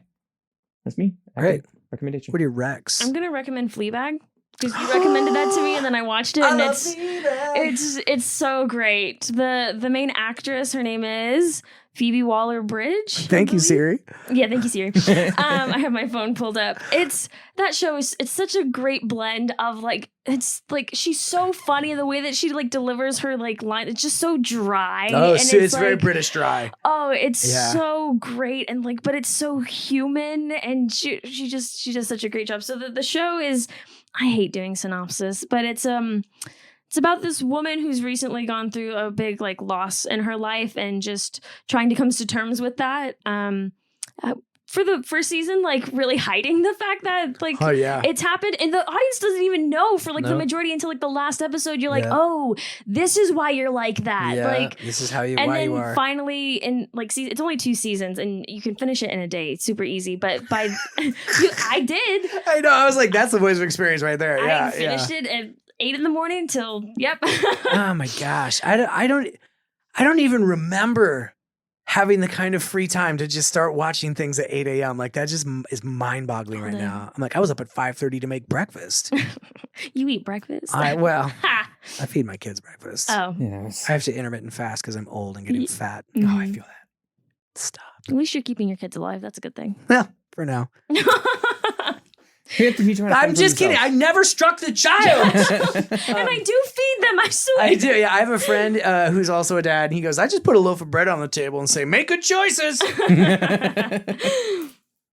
that's me. Great. Recommendation. What are your recs? I'm going to recommend Fleabag because you recommended that to me and then I watched it and it's so great. The main actress, her name is Phoebe Waller-Bridge. Thank you, Siri. Yeah, thank you, Siri. I have my phone pulled up. It's such a great blend of like, it's like she's so funny the way that she like delivers her like line. It's just so dry. Oh, and so it's very like, British dry. Oh, it's Yeah. so great and like, but it's so human, and she does such a great job. So the show is, I hate doing synopsis, but it's about this woman who's recently gone through a big like loss in her life and just trying to come to terms with that. For the first season, like really hiding the fact that like Oh yeah. it's happened, and the audience doesn't even know for like the No. majority until like the last episode. You're like, Yeah. oh, this is why you're like that. Yeah, Like, this is how you and why then you are. finally in like it's only 2 seasons and you can finish it in a day. It's super easy. But by I did. I know. I was like, that's the voice of experience right there. Yeah, I finished it at 8 a.m. till yep. Oh my gosh, I don't even remember having the kind of free time to just start watching things at 8 a.m. Like that just is mind-boggling right Hold on. now. I'm like, I was up at 5:30 to make breakfast. You eat breakfast? Well, Ha. I feed my kids breakfast. Oh, Yeah. I have to intermittent fast because I'm old and getting Ye- fat. Oh, I Mhm. feel that. Stop. At least you're keeping your kids alive. That's a good thing. Well, for now. I'm I'm just kidding. I never struck the child. And I do feed them. I swear. I do. Yeah, I have a friend who's also a dad, and he goes, "I just put a loaf of bread on the table and say, make good choices."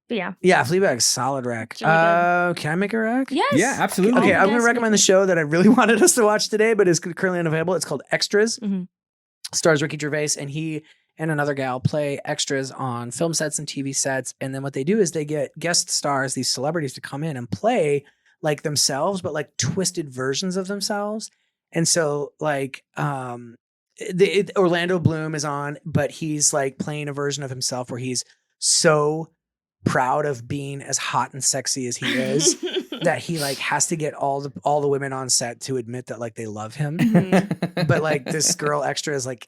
But yeah. Yeah, Fleabag's solid rec. It's really good. Can I make a rec? Yes. Yeah, absolutely. Okay, I'm going Yes, to recommend the show that I really wanted us to watch today, but is currently unavailable. It's called Extras. Mhm. Stars Ricky Gervais, and he and another gal play extras on film sets and TV sets. And then what they do is they get guest stars, these celebrities, to come in and play like themselves, but like twisted versions of themselves. And so like Orlando Bloom is on, but he's like playing a version of himself where he's so proud of being as hot and sexy as he is that he like has to get all the women on set to admit that like they love him. But like this girl extra is like,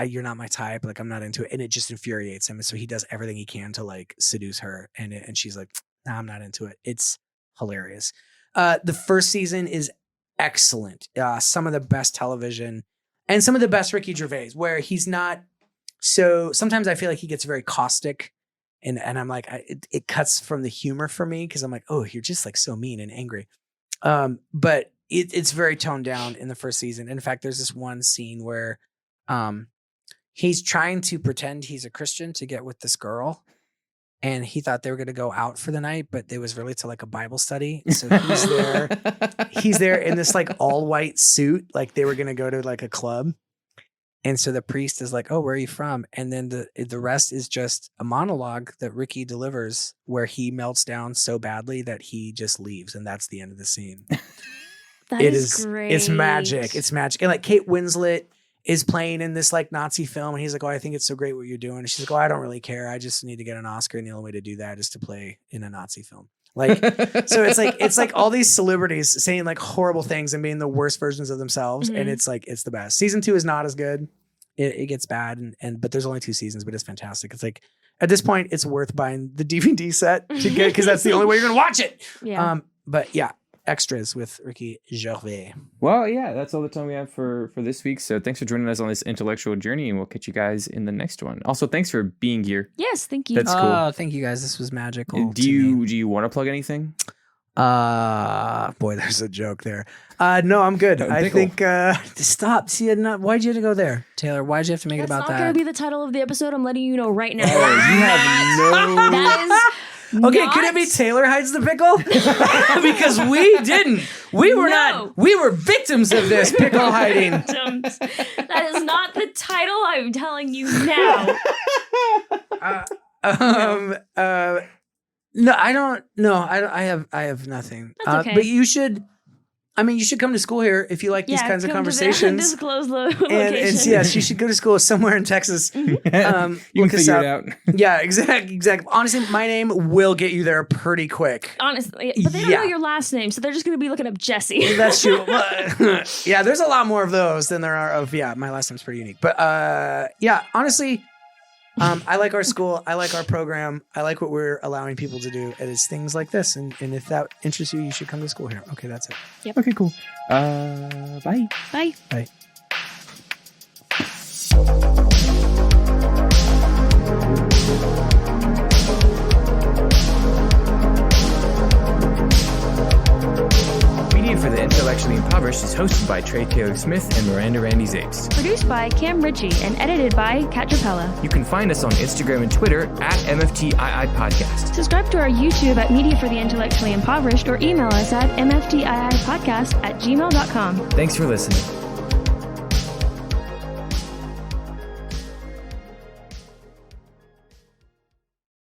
you're not my type. Like I'm not into it. And it just infuriates him. And so he does everything he can to like seduce her. And she's like, nah, I'm not into it. It's hilarious. The first season is excellent. Some of the best television and some of the best Ricky Gervais, where he's not. So sometimes I feel like he gets very caustic. And I'm like, it cuts from the humor for me because I'm like, oh, you're just like so mean and angry. But it's very toned down in the first season. In fact, there's this one scene where he's trying to pretend he's a Christian to get with this girl. And he thought they were going to go out for the night, but it was really to like a Bible study. So he's there in this like all white suit. Like they were going to go to like a club. And so the priest is like, oh, where are you from? And then the rest is just a monologue that Ricky delivers where he melts down so badly that he just leaves. And that's the end of the scene. That is great. It's magic. It's magic. And like Kate Winslet is playing in this like Nazi film. And he's like, oh, I think it's so great what you're doing. And she's like, oh, I don't really care. I just need to get an Oscar. And the only way to do that is to play in a Nazi film. Like, so it's like all these celebrities saying like horrible things and being the worst versions of themselves. Mm-hmm. And it's like, it's the best. Season 2 is not as good. It gets bad. But there's only 2 seasons, but it's fantastic. It's like, at this point, it's worth buying the DVD set to get, because that's the only way you're going to watch it. Yeah. But yeah, Extras with Ricky Gervais. Well, yeah, that's all the time we have for this week. So thanks for joining us on this intellectual journey, and we'll catch you guys in the next one. Also, thanks for being here. Yes, thank you. That's cool. Oh, thank you guys. This was magical. Do you want to plug anything? Boy, there's a joke there. No, I'm good. I think stop. See, why'd you have to go there, Taylor? Why'd you have to make it about That's not that? going to be the title of the episode. I'm letting you know right now. Oh, you have no. That is Okay, not... could it be Taylor hides the pickle? Because we didn't. We were not. We were victims of this pickle hiding. That is not the title. I'm telling you now. No, I don't. No, I have nothing. That's okay. But you should. I mean, you should come to school here if you like these kinds of conversations. Disclose the location. And yes, you should go to school somewhere in Texas. You can figure it out. Yeah, exactly. Honestly, my name will get you there pretty quick. Honestly, but they don't know your last name, so they're just going to be looking up Jesse. That's true. Yeah, there's a lot more of those than there are of, my last name's pretty unique. But yeah, honestly, I like our school. I like our program. I like what we're allowing people to do. It is things like this. And if that interests you, you should come to school here. Okay, that's it. Yep. Okay, cool. Bye. Bye. Bye. Media for the Intellectually Impoverished is hosted by Trey Taylor Smith and Miranda Randy Zapes. Produced by Cam Ritchie and edited by Kat Trapella. You can find us on Instagram and Twitter at MFTII Podcast. Subscribe to our YouTube at Media for the Intellectually Impoverished or email us at mftiipodcast@gmail.com. Thanks for listening.